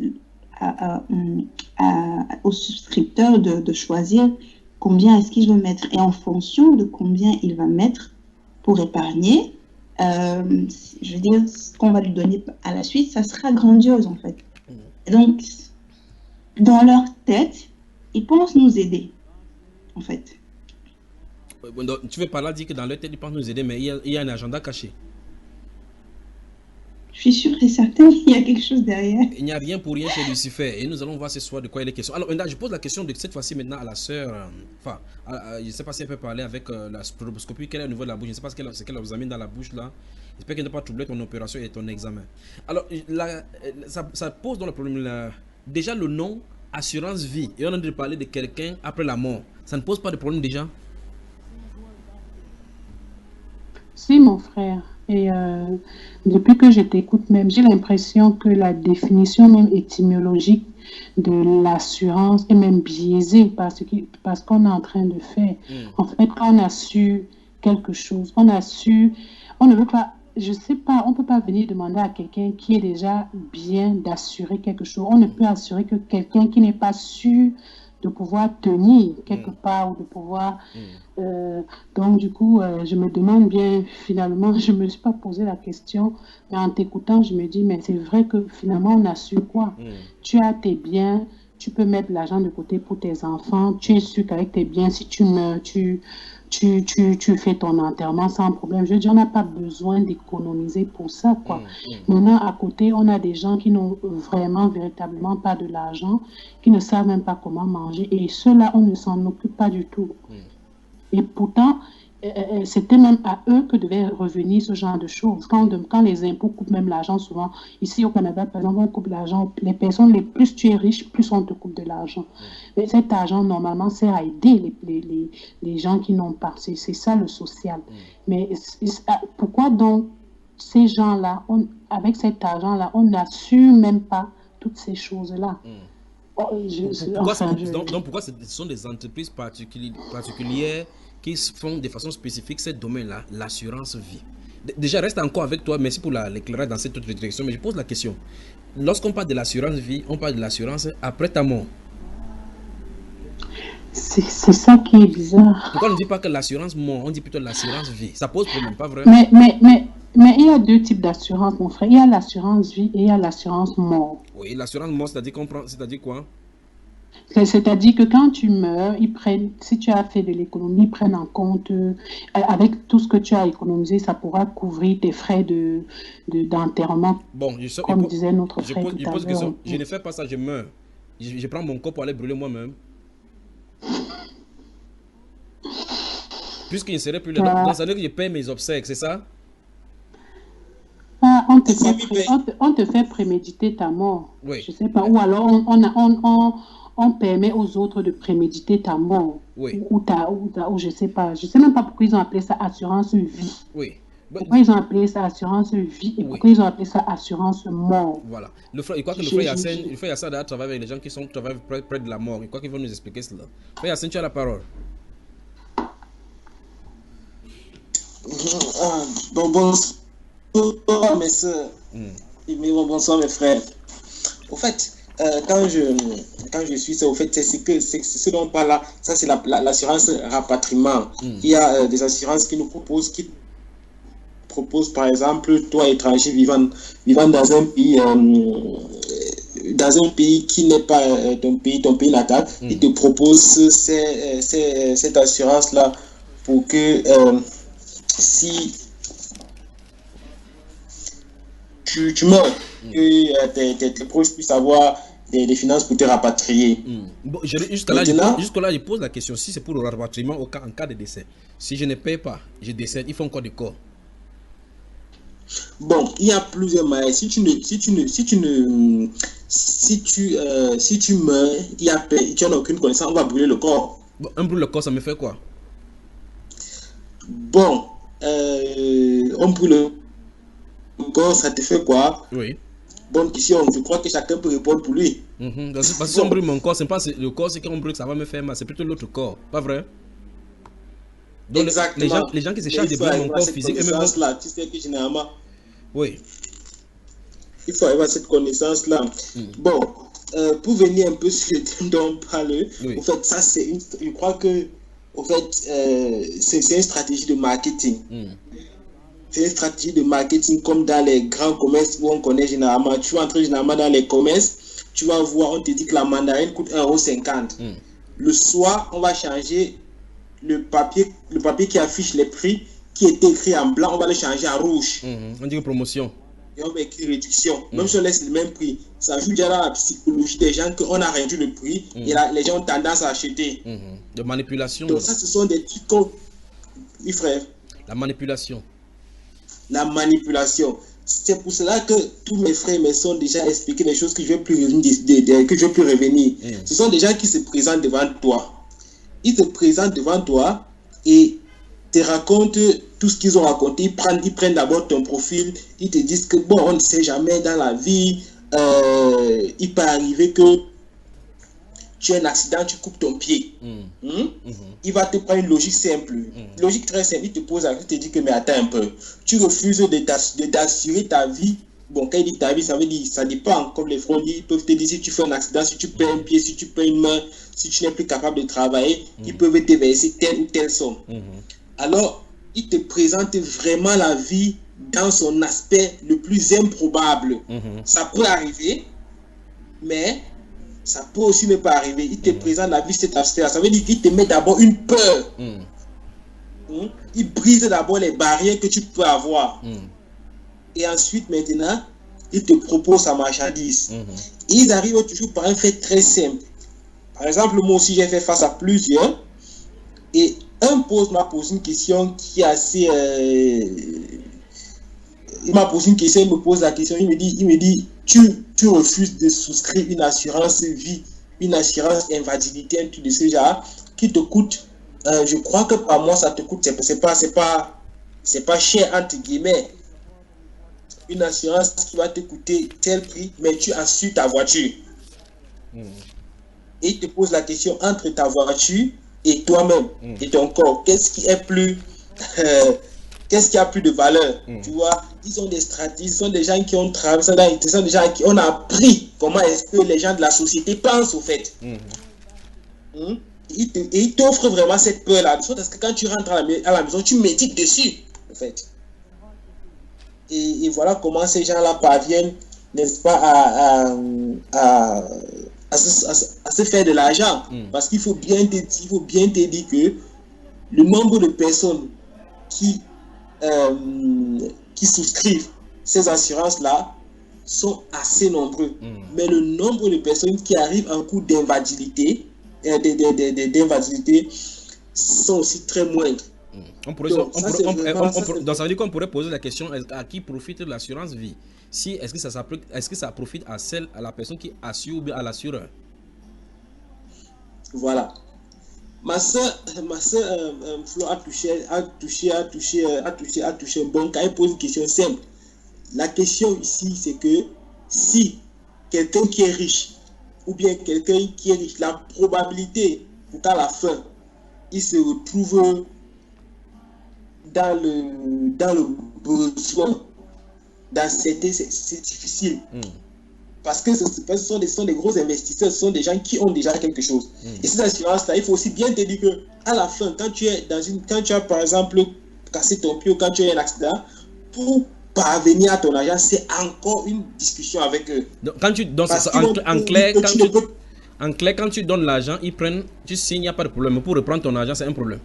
au souscripteur de choisir combien est-ce qu'il veut mettre. Et en fonction de combien il va mettre pour épargner, je veux dire, ce qu'on va lui donner à la suite, ça sera grandiose en fait. Et donc, dans leur tête, ils pensent nous aider, en fait. Donc, tu veux par là dire que dans leur tête, ils pensent nous aider, mais il y a un agenda caché. Je suis sûre et certaine qu'il y a quelque chose derrière. Il n'y a rien pour rien chez Lucifer. Et nous allons voir ce soir de quoi il est question. Alors, maintenant, je pose la question de cette fois-ci maintenant à la sœur. Je ne sais pas si elle peut parler avec la stroboscopie. Quel est le niveau de la bouche? Je ne sais pas ce qu'elle vous a mis dans la bouche là. J'espère qu'elle n'a pas troublé ton opération et ton examen. Alors, ça pose dans le problème là. Déjà, le nom assurance vie. Et on a de parler de quelqu'un après la mort. Ça ne pose pas de problème déjà? Si, mon frère. Et depuis que je t'écoute même, j'ai l'impression que la définition même étymologique de l'assurance est même biaisée parce qu'on est en train de faire. En fait, quand on a su quelque chose, on ne veut pas, je sais pas, on ne peut pas venir demander à quelqu'un qui est déjà bien d'assurer quelque chose. On ne peut assurer que quelqu'un qui n'est pas sûr de pouvoir tenir quelque part ou de pouvoir... donc, du coup, je me demande bien, finalement, je ne me suis pas posé la question, mais en t'écoutant, je me dis, mais c'est vrai que finalement, on assure quoi? Tu as tes biens, tu peux mettre l'argent de côté pour tes enfants, tu es sûr qu'avec tes biens, si tu meurs, tu fais ton enterrement sans problème. Je veux dire, on n'a pas besoin d'économiser pour ça, quoi. Maintenant, à côté, on a des gens qui n'ont vraiment, véritablement pas de l'argent, qui ne savent même pas comment manger. Et ceux-là, on ne s'en occupe pas du tout. Et pourtant, c'était même à eux que devait revenir ce genre de choses. Quand les impôts coupent même l'argent, souvent, ici au Canada, par exemple, on coupe l'argent. Les personnes, plus tu es riche, plus on te coupe de l'argent. Mais cet argent, normalement, sert à aider les gens qui n'ont pas. C'est ça le social. Mais pourquoi donc ces gens-là, avec cet argent-là, on n'assure même pas toutes ces choses-là? Donc pourquoi ce sont des entreprises particulières qui font de façon spécifique ce domaine-là, l'assurance vie? Déjà, reste encore avec toi, merci pour l'éclairage dans cette autre direction, mais je pose la question. Lorsqu'on parle de l'assurance vie, on parle de l'assurance après ta mort. C'est ça qui est bizarre. Pourquoi on ne dit pas que l'assurance mort, on dit plutôt l'assurance vie? Ça pose problème, pas vrai? Mais il y a deux types d'assurance, mon frère. Il y a l'assurance vie et il y a l'assurance mort. Oui, l'assurance mort, c'est-à-dire quoi? C'est-à-dire que quand tu meurs, si tu as fait de l'économie, ils prennent en compte, avec tout ce que tu as économisé, ça pourra couvrir tes frais d'enterrement. Bon, comme disait notre frère tout à l'heure. Je ne fais pas ça, je meurs. Je prends mon corps pour aller brûler moi-même. Puisqu'il ne serait plus là. Donc ça veut dire que je paye mes obsèques, c'est ça? On te fait préméditer ta mort. Oui. Je sais pas. Ou alors on permet aux autres de préméditer ta mort. Oui. Ou je sais pas. Je sais même pas pourquoi ils ont appelé ça assurance vie. Oui. Pourquoi ils ont appelé ça assurance vie et pourquoi ils ont appelé ça assurance mort? Voilà. Je crois que le frère Yassine travaille avec les gens qui travaillent près de la mort. Je crois qu'ils vont nous expliquer cela. Frère Yassine, tu as la parole. Bonsoir mes soeurs, bonsoir mes frères. Au fait, quand je suis ça, au fait, c'est ce dont on parle là, ça c'est l'assurance rapatriement. Il y a des assurances qui proposent par exemple, toi étranger vivant dans un pays dans un pays qui n'est pas ton pays natal, il te propose cette assurance-là pour que si tu meurs, que tes proches puissent avoir des finances pour te rapatrier. Bon, jusque-là, je pose la question, si c'est pour le rapatriement en cas de décès. Si je ne paye pas, je décède, il faut encore du corps. Bon, il y a plusieurs moyens. Si tu meurs, tu n'as aucune connaissance, on va brûler le corps. Bon, un brûle le corps, ça me fait quoi? Bon, on brûle le corps, ça te fait quoi? Oui. Bonne question, je crois que chacun peut répondre pour lui. Parce que si on brûle mon corps, c'est pas le corps, c'est qu'on brûle, ça va me faire mal, c'est plutôt l'autre corps, pas vrai? Donc exactement. Les gens qui se chargent de brûler mon corps physique, là, tu sais que généralement, oui, il faut avoir cette connaissance-là. Bon, pour venir un peu sur le thème dont on parle, en fait, ça c'est je crois que, en fait, c'est une stratégie de marketing. C'est une stratégie de marketing comme dans les grands commerces où on connaît généralement. Tu vas entrer généralement dans les commerces, tu vas voir, on te dit que la mandarine coûte 1,50 €. Le soir, on va changer le papier qui affiche les prix, qui était écrit en blanc, on va le changer en rouge. On dit que promotion. Et on va écrire réduction. Même si on laisse le même prix, ça joue déjà dans la psychologie des gens qu'on a réduit le prix et là, les gens ont tendance à acheter. De manipulation. Donc ça, ce sont des trucs comme... Oui, frère. La manipulation. La manipulation. C'est pour cela que tous mes frères et mes sœurs ont déjà expliqué des choses que je ne vais plus revenir. Ce sont des gens qui se présentent devant toi. Ils te présentent devant toi et te racontent tout ce qu'ils ont raconté. Ils prennent d'abord ton profil. Ils te disent que bon, on ne sait jamais dans la vie. Il peut arriver que tu as un accident, tu coupes ton pied. Il va te prendre une logique simple. Logique très simple. Il te pose la question, il te dit que mais attends un peu. Tu refuses de t'assurer ta vie. Bon, quand il dit ta vie, ça veut dire, ça dépend. Comme les frères disent, ils peuvent te dire si tu fais un accident, si tu perds un pied, si tu perds une main, si tu n'es plus capable de travailler, ils peuvent te verser telle ou telle somme. Alors, il te présente vraiment la vie dans son aspect le plus improbable. Ça peut arriver, mais ça peut aussi ne pas arriver. Il te présente la vie cet aspect. Ça veut dire qu'il te met d'abord une peur. Il brise d'abord les barrières que tu peux avoir. Et ensuite, maintenant, il te propose sa marchandise. Et ils arrivent toujours par un fait très simple. Par exemple, moi aussi, j'ai fait face à plusieurs. Et un m'a posé une question qui est assez... il m'a posé une question, il me pose la question, il me dit tu refuses de souscrire une assurance vie, une assurance invalidité, un truc de ce genre, qui te coûte, je crois que par mois, ça te coûte, c'est pas cher, entre guillemets. Une assurance qui va te coûter tel prix, mais tu assures ta voiture. Et il te pose la question entre ta voiture et toi-même, et ton corps, qu'est-ce qui est plus... qu'est-ce qui a plus de valeur? Tu vois, ils ont des stratégies, ce sont des gens qui ont travaillé, ce sont des gens qui ont appris comment est-ce que les gens de la société pensent au fait. Et ils t'offrent vraiment cette peur-là, parce que quand tu rentres à la maison, tu médites dessus, en fait. Et voilà comment ces gens-là parviennent, n'est-ce pas, à se faire de l'argent. Parce qu'il faut bien te dire que le nombre de personnes qui souscrivent ces assurances-là sont assez nombreux. Mais le nombre de personnes qui arrivent en cours d'invalidité sont aussi très moindres. Donc, ça veut dire qu'on pourrait poser la question à qui profite de l'assurance vie? Est-ce que ça profite à la personne qui assure ou bien à l'assureur? Voilà. Ma soeur Flo a touché un bon cas. Elle pose une question simple. La question ici, c'est que si quelqu'un qui est riche ou bien quelqu'un qui est riche, la probabilité pour qu'à la fin, il se retrouve dans le besoin, c'est difficile. Parce que ce sont des gros investisseurs, ce sont des gens qui ont déjà quelque chose. Et ces assurances-là, il faut aussi bien te dire qu'à la fin, quand tu as par exemple cassé ton pied ou quand tu as un accident, pour parvenir à ton argent, c'est encore une discussion avec eux. Donc, quand tu donnes Parce ça, qu'ils vont en te clair, dire que quand tu ne tu, peux- en clair, quand tu donnes l'argent, ils prennent, tu signes, il n'y a pas de problème. Mais pour reprendre ton argent, c'est un problème.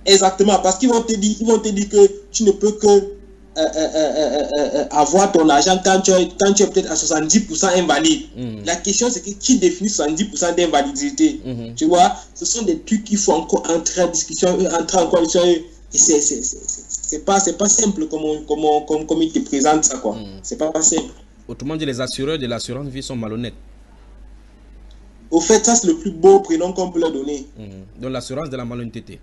Exactement, parce qu'ils vont te dire que tu ne peux que avoir ton argent quand tu es peut-être à 70% invalide. La question, c'est que qui définit 70% d'invalidité? Tu vois, ce sont des trucs qu'il faut encore entrer en discussion, entrer en coalition. Et c'est pas simple comme ils te présentent ça, quoi. C'est pas simple. Autrement dit, les assureurs de l'assurance vie sont malhonnêtes. Au fait, ça, c'est le plus beau prénom qu'on peut leur donner. Donc, l'assurance de la malhonnêteté.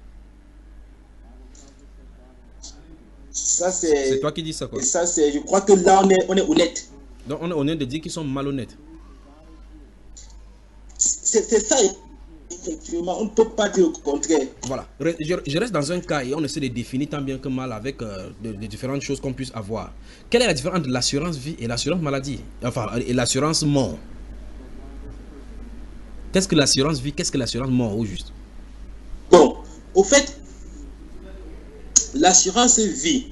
Ça, C'est toi qui dis ça, quoi. ça, je crois que là, on est honnête. Donc, on est honnête de dire qu'ils sont malhonnêtes. C'est ça, effectivement. On ne peut pas dire le contraire. Voilà. Je reste dans un cas et on essaie de définir tant bien que mal avec les différentes choses qu'on puisse avoir. Quelle est la différence entre l'assurance vie et l'assurance maladie? Enfin, et l'assurance mort. Qu'est-ce que l'assurance vie? Qu'est-ce que l'assurance mort, au juste? Bon, au fait, l'assurance vie,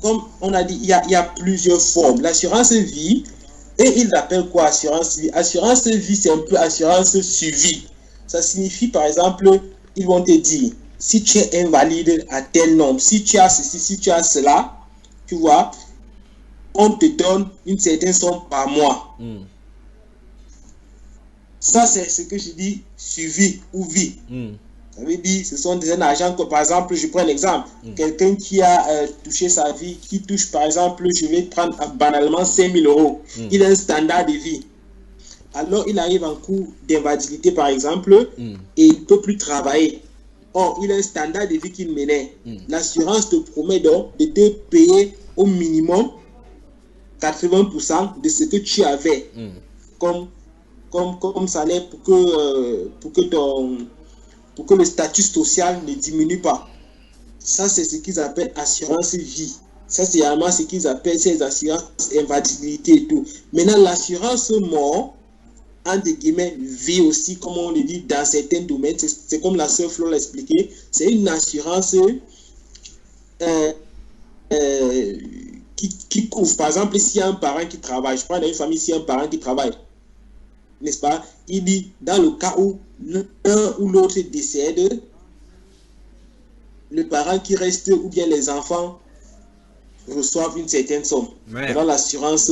comme on a dit, il y a plusieurs formes. L'assurance vie, et ils appellent quoi assurance vie? Assurance vie, c'est un peu assurance suivi. Ça signifie, par exemple, ils vont te dire, si tu es invalide à tel nombre, si tu as ceci, si tu as cela, tu vois, on te donne une certaine somme par mois. Ça, c'est ce que je dis, suivi ou vie. Ça veut dire, ce sont des agents que, par exemple, je prends un exemple. Quelqu'un qui a touché sa vie, qui touche, par exemple, je vais prendre banalement 5 000 euros. Il a un standard de vie. Alors, il arrive en cours d'invalidité, par exemple, et il ne peut plus travailler. Or, il a un standard de vie qu'il menait. L'assurance te promet donc de te payer au minimum 80% de ce que tu avais comme salaire pour que le statut social ne diminue pas. Ça, c'est ce qu'ils appellent assurance vie. Ça, c'est vraiment ce qu'ils appellent ces assurances invalidité et tout. Maintenant, l'assurance mort, entre guillemets, vie aussi, comme on le dit dans certains domaines, c'est comme la sœur Flo l'a expliqué, c'est une assurance qui couvre. Par exemple, s'il y a un parent qui travaille, je prends dans une famille, s'il y a un parent qui travaille, n'est-ce pas? Il dit, dans le cas où l'un ou l'autre décède, le parent qui reste ou bien les enfants reçoivent une certaine somme. Dans l'assurance,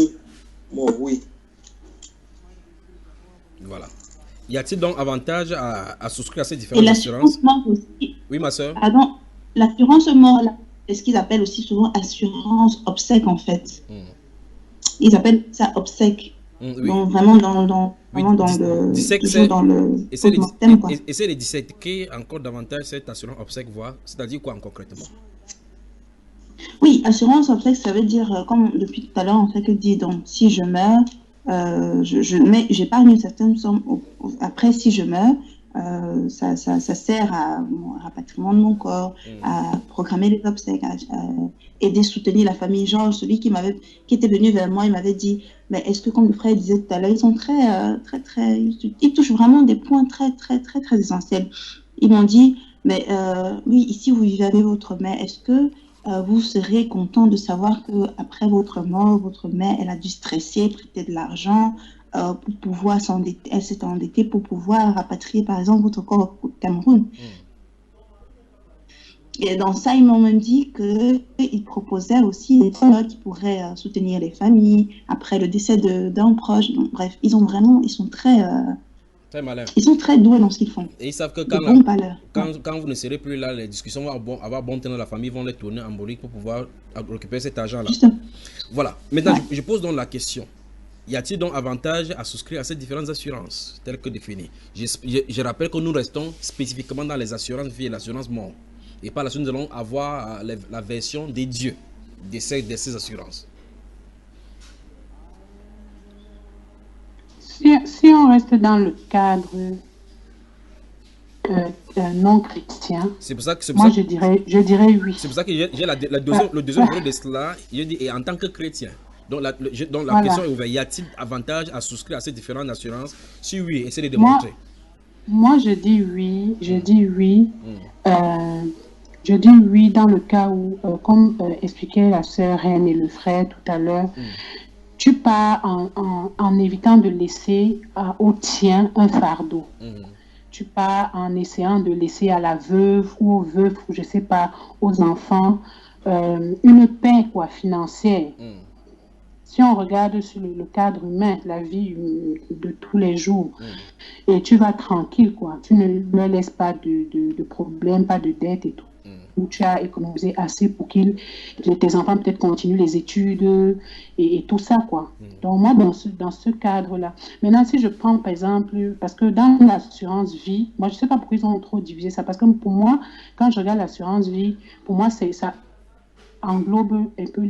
bon, oui. Voilà. Y a-t-il donc avantage à souscrire à ces différentes Et assurances? l'assurance mort aussi. Oui, ma soeur. Pardon, l'assurance mort, c'est ce qu'ils appellent aussi souvent assurance obsèque, en fait. Ils appellent ça obsèque. Oui. Donc, vraiment dans toujours dans le thème, quoi. Essayez de disséquer encore davantage cette assurance obsèque, voir, c'est-à-dire quoi concrètement? Oui, assurance obsèque, ça veut dire, comme depuis tout à l'heure, on fait que dire, donc, si je meurs, j'épargne une certaine somme. Après, si je meurs, ça sert à rapatriement de mon corps, à programmer les obsèques, à aider, soutenir la famille. Genre, celui qui était venu vers moi, il m'avait dit, mais est-ce que, comme le frère disait tout à l'heure, ils sont ils touchent vraiment des points très essentiels. Ils m'ont dit, mais oui, ici, vous vivez avec votre mère, est-ce que vous serez content de savoir qu'après votre mort, votre mère, elle a dû stresser, prêter de l'argent pour pouvoir s'endetter, elle s'est endettée pour pouvoir rapatrier, par exemple, votre corps au Cameroun. Et dans ça, ils m'ont même dit qu'ils proposaient aussi des fonds qui pourraient soutenir les familles après le décès d'un proche. Donc, bref, ils sont très malins. Ils sont très doués dans ce qu'ils font. Et ils savent que quand vous ne serez plus là, les discussions vont avoir bon temps dans la famille, vont les tourner en bolique pour pouvoir récupérer cet argent-là. Voilà. Maintenant, je pose donc la question. Y a-t-il donc avantage à souscrire à ces différentes assurances telles que définies? Je rappelle que nous restons spécifiquement dans les assurances vie et l'assurance mort. Et par la suite, nous allons avoir la version des dieux de ces assurances. Si on reste dans le cadre non chrétien, je dirais oui. C'est pour ça que j'ai le deuxième volet de cela. Je dis, et en tant que chrétien. Donc la question est ouverte. Y a-t-il avantage à souscrire à ces différentes assurances? Si oui, essayez de démontrer. Moi, je dis oui. Je dis oui dans le cas où, comme expliquait la sœur Reine et le frère tout à l'heure, tu pars en évitant de laisser au tien un fardeau. Tu pars en essayant de laisser à la veuve ou au veuf, ou je ne sais pas, aux enfants, une paix quoi, financière. Si on regarde sur le cadre humain, la vie de tous les jours, et tu vas tranquille, quoi. Tu ne leur laisses pas de problème, pas de dette et tout. Où tu as économisé assez pour que tes enfants peut-être continuent les études et tout ça, quoi. Donc moi, dans ce cadre-là. Maintenant, si je prends, par exemple, parce que dans l'assurance vie, moi, je ne sais pas pourquoi ils ont trop divisé ça, parce que pour moi, quand je regarde l'assurance vie, pour moi, ça englobe un peu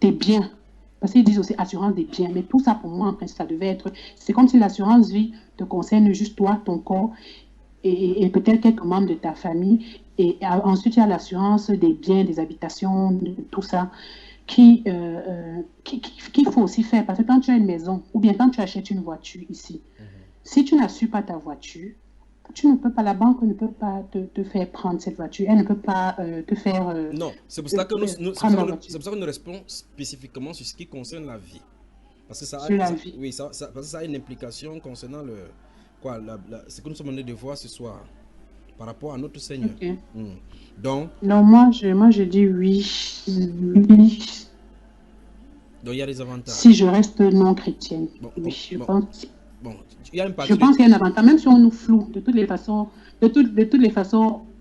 tes biens. Parce qu'ils disent aussi assurance des biens. Mais tout ça, pour moi, en principe, ça devait être... C'est comme si l'assurance vie te concerne juste toi, ton corps, et peut-être quelques membres de ta famille. Et ensuite, il y a l'assurance des biens, des habitations, tout ça, qu'il faut aussi faire. Parce que quand tu as une maison, ou bien quand tu achètes une voiture ici, si tu n'assures pas ta voiture, tu ne peux pas, la banque ne peut pas te faire prendre cette voiture. Elle ne peut pas te faire... non, c'est pour ça que c'est pour ça que nous restons spécifiquement sur ce qui concerne la vie. Parce que ça a une implication concernant ce que nous sommes en train de voir ce soir par rapport à notre Seigneur. Okay. Donc, non, moi je dis oui. Donc il y a des avantages. Si je reste non chrétienne, oui, je pense. Bon, il y a je pense qu'il y a un avantage, même si on nous floue, de toutes les façons,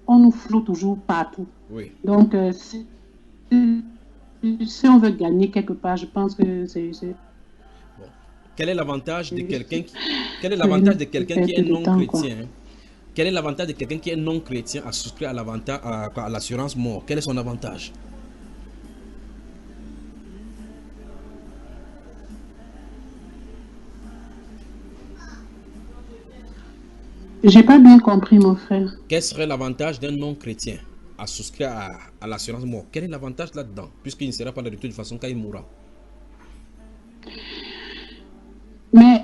on nous floue toujours partout. Oui. Donc, si on veut gagner quelque part, je pense que c'est... Bon. Quel est l'avantage de quelqu'un qui est non chrétien? Quel est l'avantage de quelqu'un qui est non chrétien à souscrire à l'assurance mort? Quel est son avantage? J'ai pas bien compris, mon frère. Quel serait l'avantage d'un non-chrétien à souscrire à l'assurance mort? Quel est l'avantage là-dedans? Puisqu'il ne sera pas de toute façon quand il mourra. Mais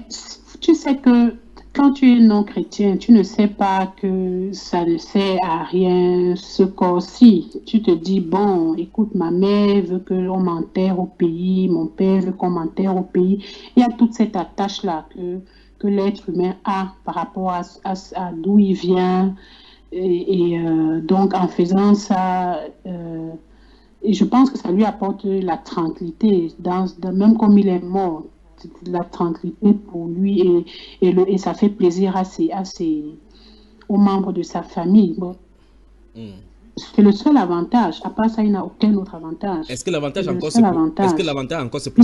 tu sais que quand tu es non-chrétien, tu ne sais pas que ça ne sert à rien ce corps-ci. Tu te dis, bon, écoute, ma mère veut qu'on m'enterre au pays, mon père veut qu'on m'enterre au pays. Il y a toute cette attache-là que l'être humain a par rapport à d'où il vient. Et donc, en faisant ça, et je pense que ça lui apporte la tranquillité, même comme il est mort, la tranquillité pour lui, et ça fait plaisir aux membres de sa famille. Bon. C'est le seul avantage. À part ça, il n'a aucun autre avantage. Est-ce que l'avantage encore, c'est pour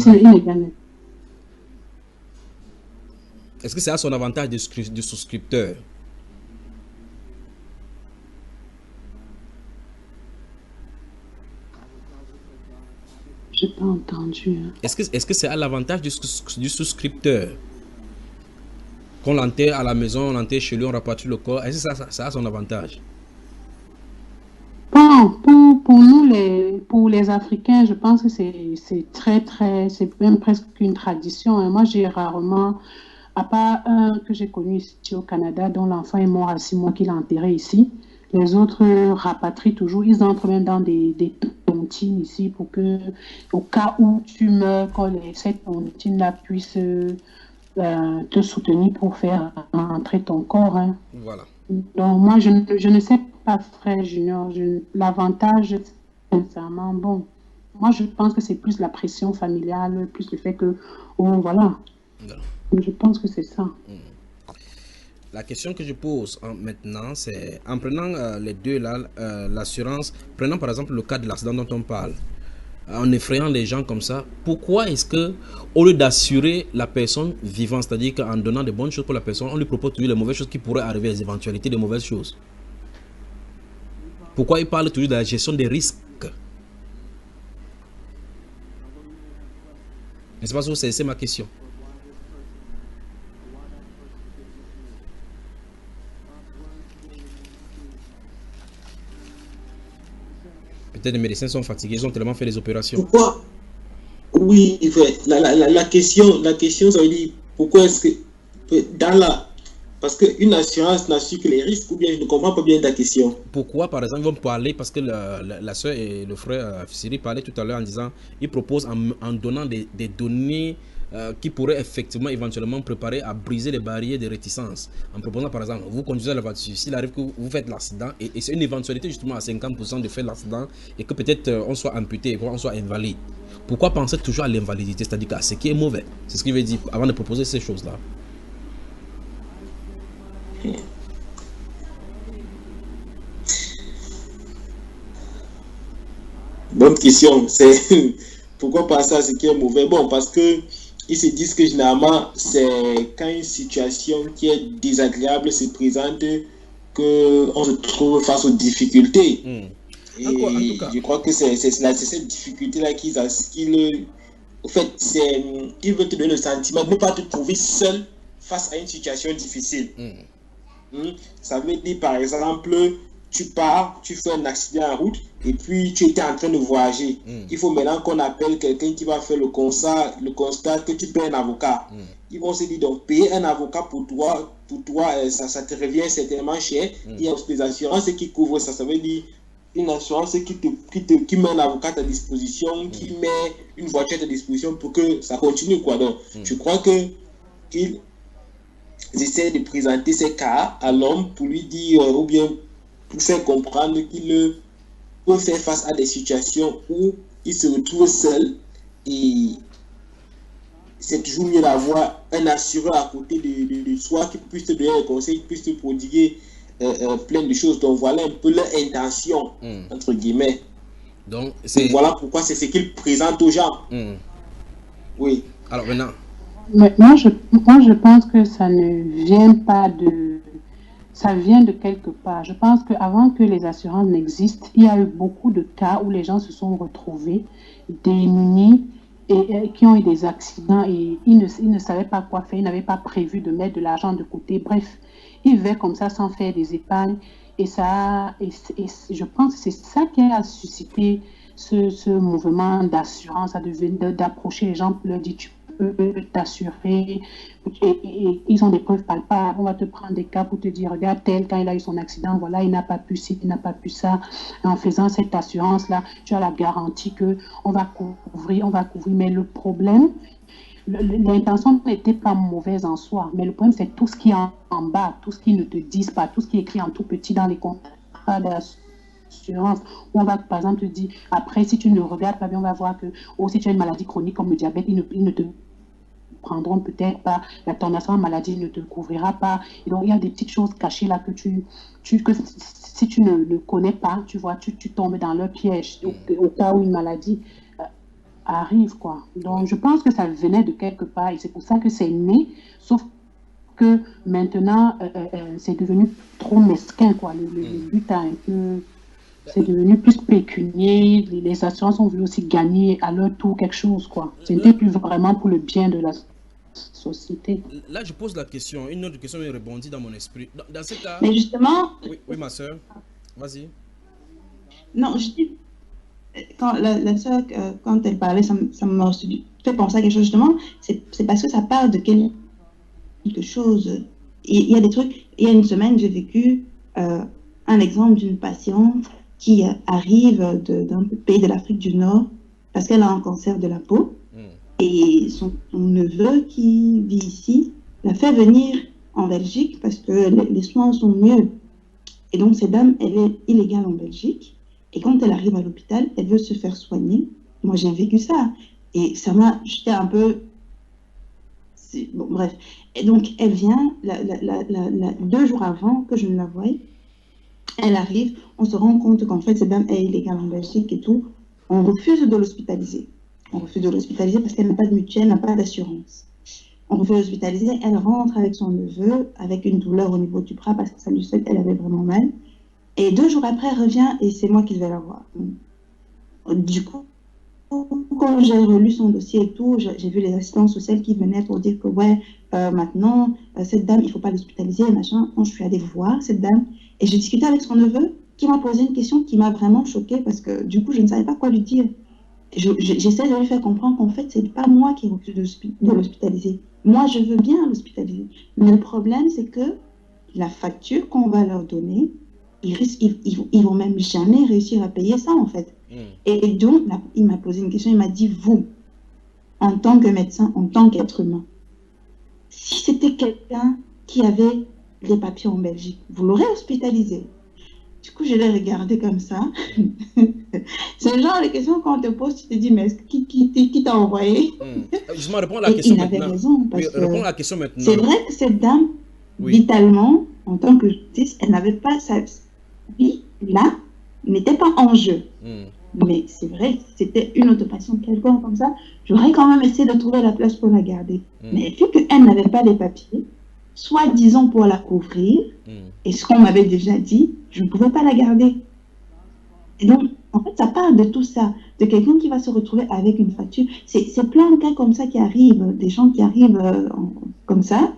Est-ce que c'est à son avantage de souscripteur? Je n'ai pas entendu. Est-ce que c'est à l'avantage du souscripteur? Qu'on l'enterre à la maison, on l'enterre chez lui, on rapatrie le corps. Est-ce que ça a son avantage? Bon, pour nous, pour les Africains, je pense que c'est c'est même presque une tradition. Hein. Moi, j'ai rarement... À part un que j'ai connu ici au Canada, dont l'enfant est mort à 6 mois, qu'il a enterré ici. Les autres rapatrient toujours. Ils entrent même dans des tontines ici pour que, au cas où tu meurs, cette tontine-là puisse te soutenir pour faire entrer ton corps. Hein. Voilà. Donc moi, je ne sais pas, frère Junior. L'avantage, sincèrement, bon. Moi, je pense que c'est plus la pression familiale, plus le fait que, voilà. Non. Je pense que c'est ça. La question que je pose maintenant, c'est en prenant les deux là, l'assurance, prenant par exemple le cas de l'accident dont on parle, en effrayant les gens comme ça, pourquoi est-ce que, au lieu d'assurer la personne vivante, c'est-à-dire qu'en donnant de bonnes choses pour la personne, on lui propose toujours les mauvaises choses qui pourraient arriver, les éventualités de mauvaises choses? Pourquoi il parle toujours de la gestion des risques? Je ne sais pas si vous savez, c'est ma question. Peut-être les médecins sont fatigués, ils ont tellement fait les opérations. Pourquoi? Oui, la question, ça veut dire, pourquoi est-ce que Parce qu'une assurance n'assure que les risques, ou bien je ne comprends pas bien ta question. Pourquoi, par exemple, ils vont parler, parce que la soeur et le frère Cyril parlaient tout à l'heure en disant, ils proposent en donnant des données qui pourraient effectivement, éventuellement préparer à briser les barrières de réticence. En proposant, par exemple, vous conduisez la voiture, s'il arrive que vous faites l'accident, et c'est une éventualité justement à 50% de faire l'accident, et que peut-être on soit amputé, qu'on soit invalide. Pourquoi penser toujours à l'invalidité, c'est-à-dire à ce qui est mauvais? C'est ce qu'il veut dire avant de proposer ces choses-là. Bonne question. C'est pourquoi penser à ce qui est mauvais? Bon, parce que ils se disent que généralement, c'est quand une situation qui est désagréable se présente qu'on se trouve face aux difficultés. Et en tout cas, je crois que c'est cette difficulté-là qu'ils en fait, ils veulent te donner le sentiment de ne pas te trouver seul face à une situation difficile. Ça veut dire, par exemple, tu pars, tu fais un accident en route et puis tu étais en train de voyager. Il faut maintenant qu'on appelle quelqu'un qui va faire le constat que tu payes un avocat. Ils vont se dire, donc, payer un avocat pour toi ça te revient certainement cher. Il y a aussi des assurances qui couvrent ça. Ça veut dire une assurance qui met un avocat à ta disposition, qui met une voiture à ta disposition pour que ça continue, quoi. Donc, je crois que ils essaient de présenter ces cas à l'homme pour lui dire, ou bien pour faire comprendre qu'il peut faire face à des situations où il se retrouve seul, et c'est toujours mieux d'avoir un assureur à côté de soi qui puisse te donner des conseils, qui puisse te prodiguer plein de choses. Donc voilà un peu leur intention, entre guillemets. Donc voilà pourquoi c'est ce qu'ils présentent aux gens. Oui. Alors maintenant. Mais moi, je pense que ça ne vient pas de... Ça vient de quelque part. Je pense qu'avant que les assurances n'existent, il y a eu beaucoup de cas où les gens se sont retrouvés démunis et qui ont eu des accidents et ils ne savaient pas quoi faire, ils n'avaient pas prévu de mettre de l'argent de côté. Bref, ils vivaient comme ça sans faire des épargnes. Et je pense que c'est ça qui a suscité ce mouvement d'assurance, d'approcher les gens pour leur dire tu peux t'assurer. Et ils ont des preuves palpables. On va te prendre des cas pour te dire regarde tel, quand il a eu son accident, voilà, il n'a pas pu ci, il n'a pas pu ça. En faisant cette assurance-là, tu as la garantie qu'on va couvrir, Mais le problème, l'intention n'était pas mauvaise en soi, mais le problème c'est tout ce qui est en bas, tout ce qu'ils ne te disent pas, tout ce qui est écrit en tout petit dans les contrats d'assurance, où on va par exemple te dire, après si tu ne regardes pas bien, on va voir que si tu as une maladie chronique comme le diabète, ils ne te prendront peut-être pas, ton assurance maladie ne te couvrira pas. Et donc il y a des petites choses cachées là que si tu ne connais pas, tu vois, tu tombes dans leur piège au cas où une maladie arrive, quoi. Donc je pense que ça venait de quelque part et c'est pour ça que c'est né, sauf que maintenant c'est devenu trop mesquin, quoi. Le but a un peu, c'est devenu plus pécunier. Les assurances ont voulu aussi gagner à leur tour quelque chose, quoi. Ce n'était plus vraiment pour le bien de la société. Là je pose la question, une autre question me rebondit dans mon esprit. Dans ce cas... Mais justement... Oui, ma soeur, vas-y. Non, je dis... Quand la soeur, quand elle parlait, ça m'a fait penser à quelque chose, justement. C'est parce que ça parle de quelque chose. Il y a des trucs... Il y a une semaine, j'ai vécu un exemple d'une patiente qui arrive d'un pays de l'Afrique du Nord parce qu'elle a un cancer de la peau. Et son neveu qui vit ici l'a fait venir en Belgique parce que les soins sont mieux. Et donc, cette dame, elle est illégale en Belgique. Et quand elle arrive à l'hôpital, elle veut se faire soigner. Moi, j'ai vécu ça. Et ça m'a... J'étais un peu... Bon, bref. Et donc, elle vient 2 jours avant que je ne la voie. Elle arrive. On se rend compte qu'en fait, cette dame est illégale en Belgique et tout. On refuse de l'hospitaliser. On refuse de l'hospitaliser parce qu'elle n'a pas de mutuelle, n'a pas d'assurance. On refuse de l'hospitaliser. Elle rentre avec son neveu, avec une douleur au niveau du bras parce que ça lui fait, elle avait vraiment mal. Et 2 jours après, elle revient et c'est moi qui vais la voir. Du coup, quand j'ai relu son dossier et tout, j'ai vu les assistants sociaux qui venaient pour dire que ouais, maintenant, cette dame, il ne faut pas l'hospitaliser, machin. Quand je suis allée voir cette dame et j'ai discuté avec son neveu qui m'a posé une question qui m'a vraiment choquée parce que du coup, je ne savais pas quoi lui dire. J'essaie de lui faire comprendre qu'en fait, c'est pas moi qui refuse de l'hospitaliser. Moi, je veux bien l'hospitaliser. Mais le problème, c'est que la facture qu'on va leur donner, ils vont même jamais réussir à payer ça, en fait. Et donc, là, il m'a posé une question, il m'a dit, vous, en tant que médecin, en tant qu'être humain, si c'était quelqu'un qui avait les papiers en Belgique, vous l'aurez hospitalisé. Du coup, je l'ai regardé comme ça. C'est le genre de questions qu'on te pose, tu te dis, mais qui t'a envoyé? Justement, réponds à la question maintenant. Il avait raison, parce que réponds à la question maintenant. C'est vrai que cette dame, vitalement, en tant que justice, elle n'avait pas sa vie là, n'était pas en jeu. Mais c'est vrai, si c'était une autre patiente quelconque comme ça, j'aurais quand même essayé de trouver la place pour la garder. Mais vu qu'elle n'avait pas les papiers, soi-disant pour la couvrir, et ce qu'on m'avait déjà dit, je ne pouvais pas la garder. Et donc, en fait, ça parle de tout ça, de quelqu'un qui va se retrouver avec une facture. C'est plein de cas comme ça qui arrivent, des gens qui arrivent comme ça,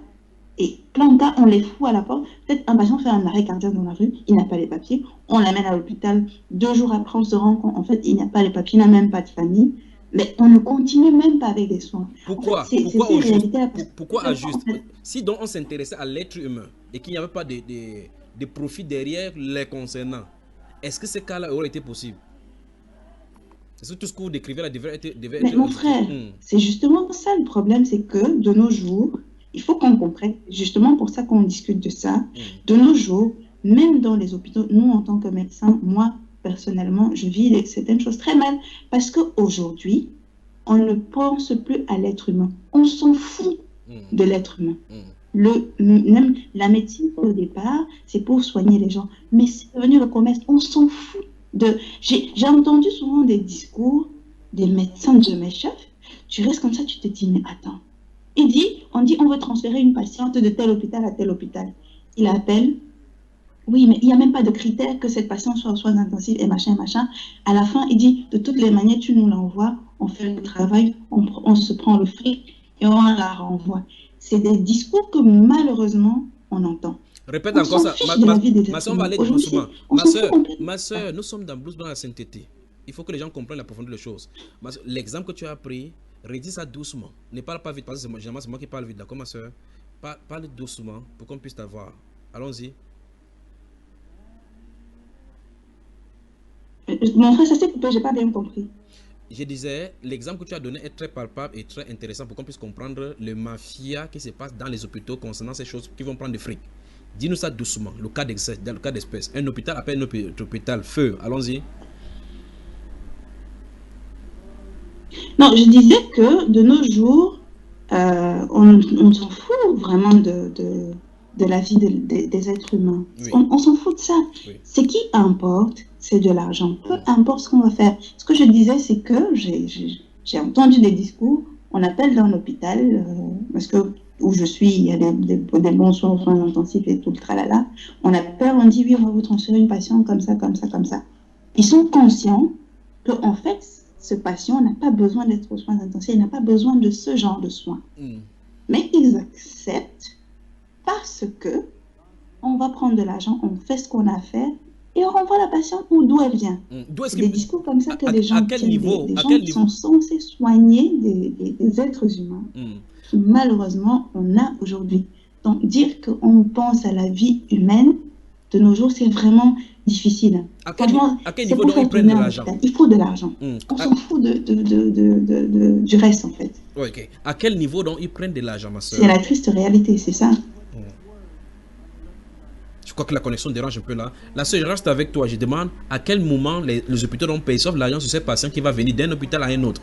et plein de cas, on les fout à la porte. Peut-être un patient fait un arrêt cardiaque dans la rue, il n'a pas les papiers, on l'amène à l'hôpital, 2 jours après, on se rend compte, en fait, il n'a pas les papiers, il n'a même pas de famille, mais on ne continue même pas avec des soins. Pourquoi en fait, pourquoi à juste si donc on s'intéressait à l'être humain et qu'il n'y avait pas de profit derrière les concernant, est-ce que ces cas-là auraient été possibles? Est-ce que tout ce que vous décrivez là devait être... Mais mon frère, c'est justement ça le problème, c'est que de nos jours, il faut qu'on comprenne, justement pour ça qu'on discute de ça, de nos jours, même dans les hôpitaux, nous en tant que médecins, moi personnellement, je vis certaines choses très mal, parce qu'aujourd'hui, on ne pense plus à l'être humain. On s'en fout de l'être humain. Même la médecine, au départ, c'est pour soigner les gens. Mais c'est devenu le commerce, on s'en fout. J'ai entendu souvent des discours des médecins de mes chefs. Tu restes comme ça, tu te dis, mais attends. On dit, on veut transférer une patiente de tel hôpital à tel hôpital. Il appelle. Oui, mais il n'y a même pas de critère que cette patiente soit aux soins intensifs et machin, machin. À la fin, il dit, de toutes les manières, tu nous l'envoies, on fait le travail, on se prend le fric et on la renvoie. C'est des discours que malheureusement, on entend. Répète encore ça. Ma soeur, on va aller doucement. Ma soeur, nous sommes dans Blues dans la sainteté. Il faut que les gens comprennent la profondeur des choses. L'exemple que tu as pris, redis ça doucement. Ne parle pas vite, parce que généralement, c'est moi qui parle vite. D'accord, ma soeur? Parle doucement pour qu'on puisse t'avoir. Allons-y. Mon frère, ça s'est coupé, je n'ai pas bien compris. Je disais, l'exemple que tu as donné est très palpable et très intéressant pour qu'on puisse comprendre le mafia qui se passe dans les hôpitaux concernant ces choses qui vont prendre du fric. Dis-nous ça doucement, le cas d'espèce. Un hôpital appelle un hôpital feu. Allons-y. Non, je disais que de nos jours, on s'en fout vraiment de la vie des êtres humains. Oui. On s'en fout de ça. Oui. Ce qui importe, c'est de l'argent. Peu importe ce qu'on va faire. Ce que je disais, c'est que j'ai entendu des discours. On appelle dans l'hôpital, parce que où je suis, il y a des bons soins intensifs et tout le tralala. On appelle, on dit, oui, on va vous transférer une patiente comme ça, comme ça, comme ça. Ils sont conscients qu'en fait, ce patient n'a pas besoin d'être aux soins intensifs, il n'a pas besoin de ce genre de soins. Mais ils acceptent parce que on va prendre de l'argent, on fait ce qu'on a à faire et on renvoie la patiente d'où elle vient. C'est des discours comme ça que les gens tiennent, des gens qui sont censés soigner des êtres humains. Malheureusement, on a aujourd'hui. Donc, dire qu'on pense à la vie humaine, de nos jours, c'est vraiment difficile. À quel niveau ils prennent de l'argent? Il faut de l'argent. On s'en fout du reste, en fait. Okay. À quel niveau donc ils prennent de l'argent, ma soeur? C'est la triste réalité, c'est ça. Je crois que la connexion dérange un peu là. La soeur, je reste avec toi. Je demande à quel moment les hôpitaux ont payé sauf l'argent sur ces patients qui va venir d'un hôpital à un autre,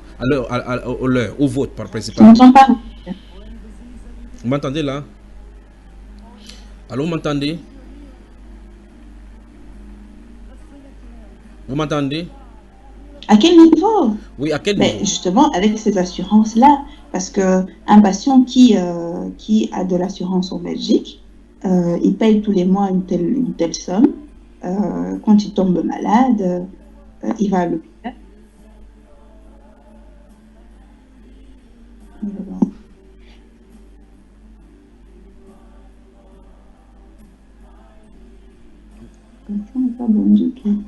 au vote par principal. Je n'entends pas. Vous m'entendez là? Allô, vous m'entendez? Vous m'entendez? À quel niveau? Oui, à quel niveau? Justement, avec ces assurances-là, parce qu'un patient qui a de l'assurance en Belgique, il paye tous les mois une telle somme. Quand il tombe malade, il va à l'hôpital.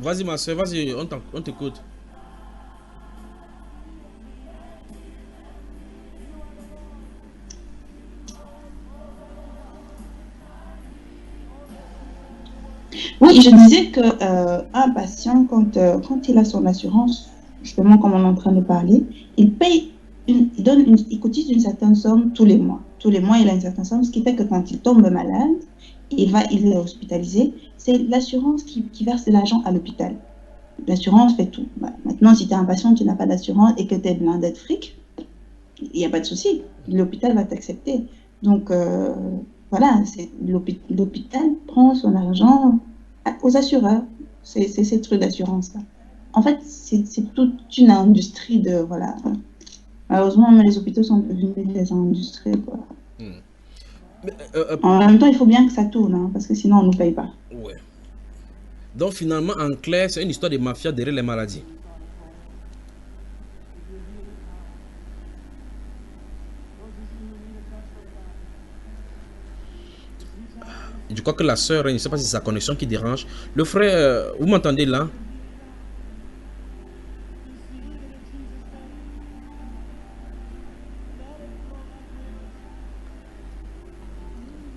Vas-y, ma soeur, vas-y, on t'écoute. Oui, je disais que un patient, quand il a son assurance, justement comme on est en train de parler, il paye, il cotise une certaine somme tous les mois. Tous les mois, il a une certaine somme, ce qui fait que quand il tombe malade, il est hospitalisé, c'est l'assurance qui verse de l'argent à l'hôpital. L'assurance fait tout. Bah, maintenant, si tu es un patient, tu n'as pas d'assurance et que tu es blindé de fric, il n'y a pas de souci. L'hôpital va t'accepter. Donc, voilà, l'hôpital prend son argent aux assureurs. C'est ces trucs d'assurance-là. En fait, c'est toute une industrie de... Voilà. Malheureusement, les hôpitaux sont devenus des industries, quoi. En même temps, il faut bien que ça tourne, hein, parce que sinon, on ne nous paye pas. Ouais. Donc finalement, en clair, c'est une histoire de mafia derrière les maladies. Je crois que la sœur, je ne sais pas si c'est sa connexion qui dérange. Le frère, vous m'entendez là?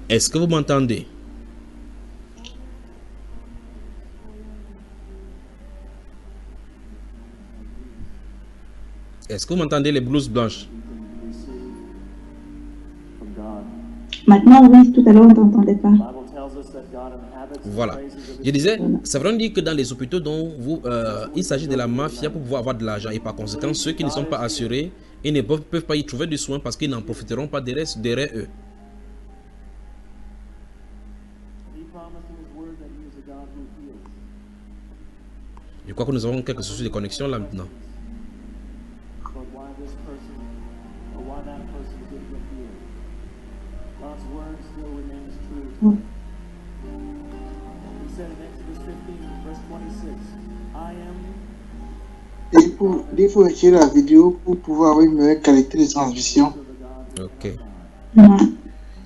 Est-ce que vous m'entendez? Est-ce que vous m'entendez les blouses blanches? Maintenant, oui, tout à l'heure, on ne t'entendait pas. Voilà. Je disais, ça veut dire que dans les hôpitaux dont il s'agit de la mafia pour pouvoir avoir de l'argent. Et par conséquent, ceux qui ne sont pas assurés, ils ne peuvent pas y trouver du soin parce qu'ils n'en profiteront pas derrière eux. Je crois que nous avons quelques soucis de connexion là maintenant. Il faut retirer la vidéo pour pouvoir avoir une meilleure qualité de transmission. Ok.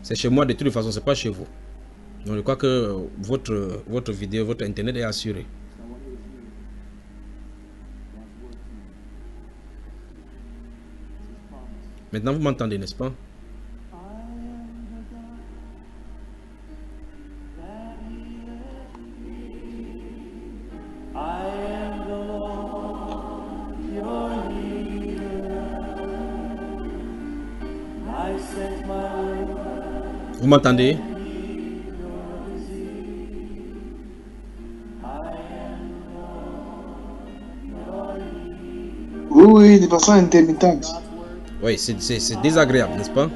C'est chez moi de toute façon, c'est pas chez vous. Donc je crois que votre vidéo, votre internet est assuré. Maintenant vous m'entendez, n'est-ce pas? Vous m'entendez? Oui, de façon intermittente. Oui, c'est désagréable, n'est-ce pas?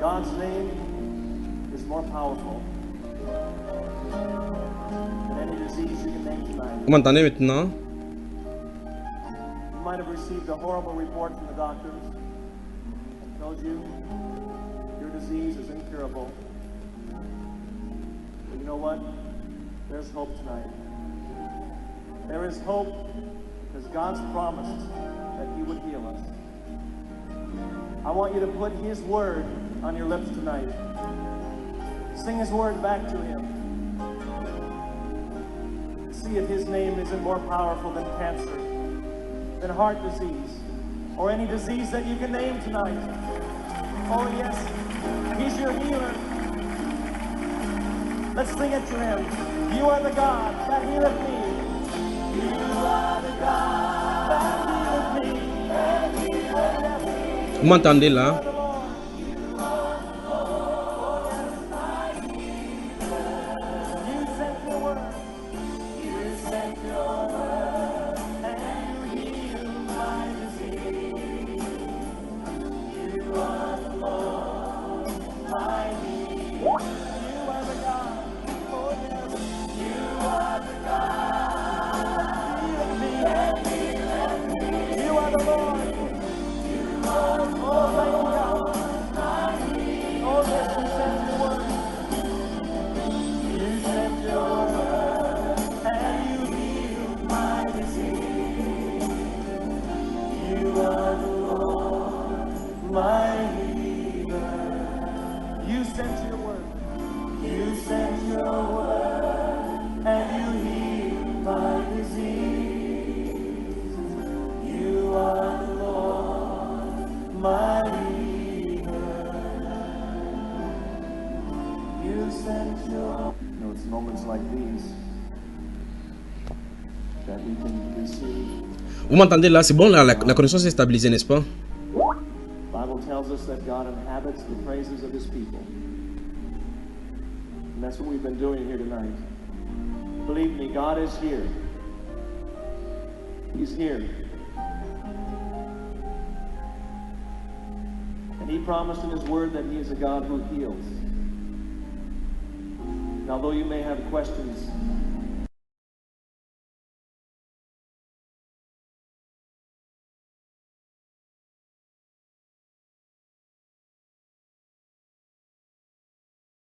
God's name is more powerful than any disease you can name tonight. Vous m'entendez maintenant? You might have received a horrible report from the doctors that told you your disease is incurable. But you know what? There's hope tonight. There is hope because God's promised that He would heal us. I want you to put His word on your lips tonight. Sing His word back to Him. See if His name isn't more powerful than cancer, than heart disease, or any disease that you can name tonight. Oh yes, He's your healer. Let's sing it to Him. You are the God that healeth me. You are the God that healeth me. Vous m'entendez là? Oh, thank you, God. Vous m'entendez là? C'est bon là, la connexion est stabilisée, n'est-ce pas? Bible tells us that God inhabits the praises of his people. And that's what we've been doing here tonight. Believe me, God is here. He's here. And he promised in his word that he is a God who heals. And although you may have questions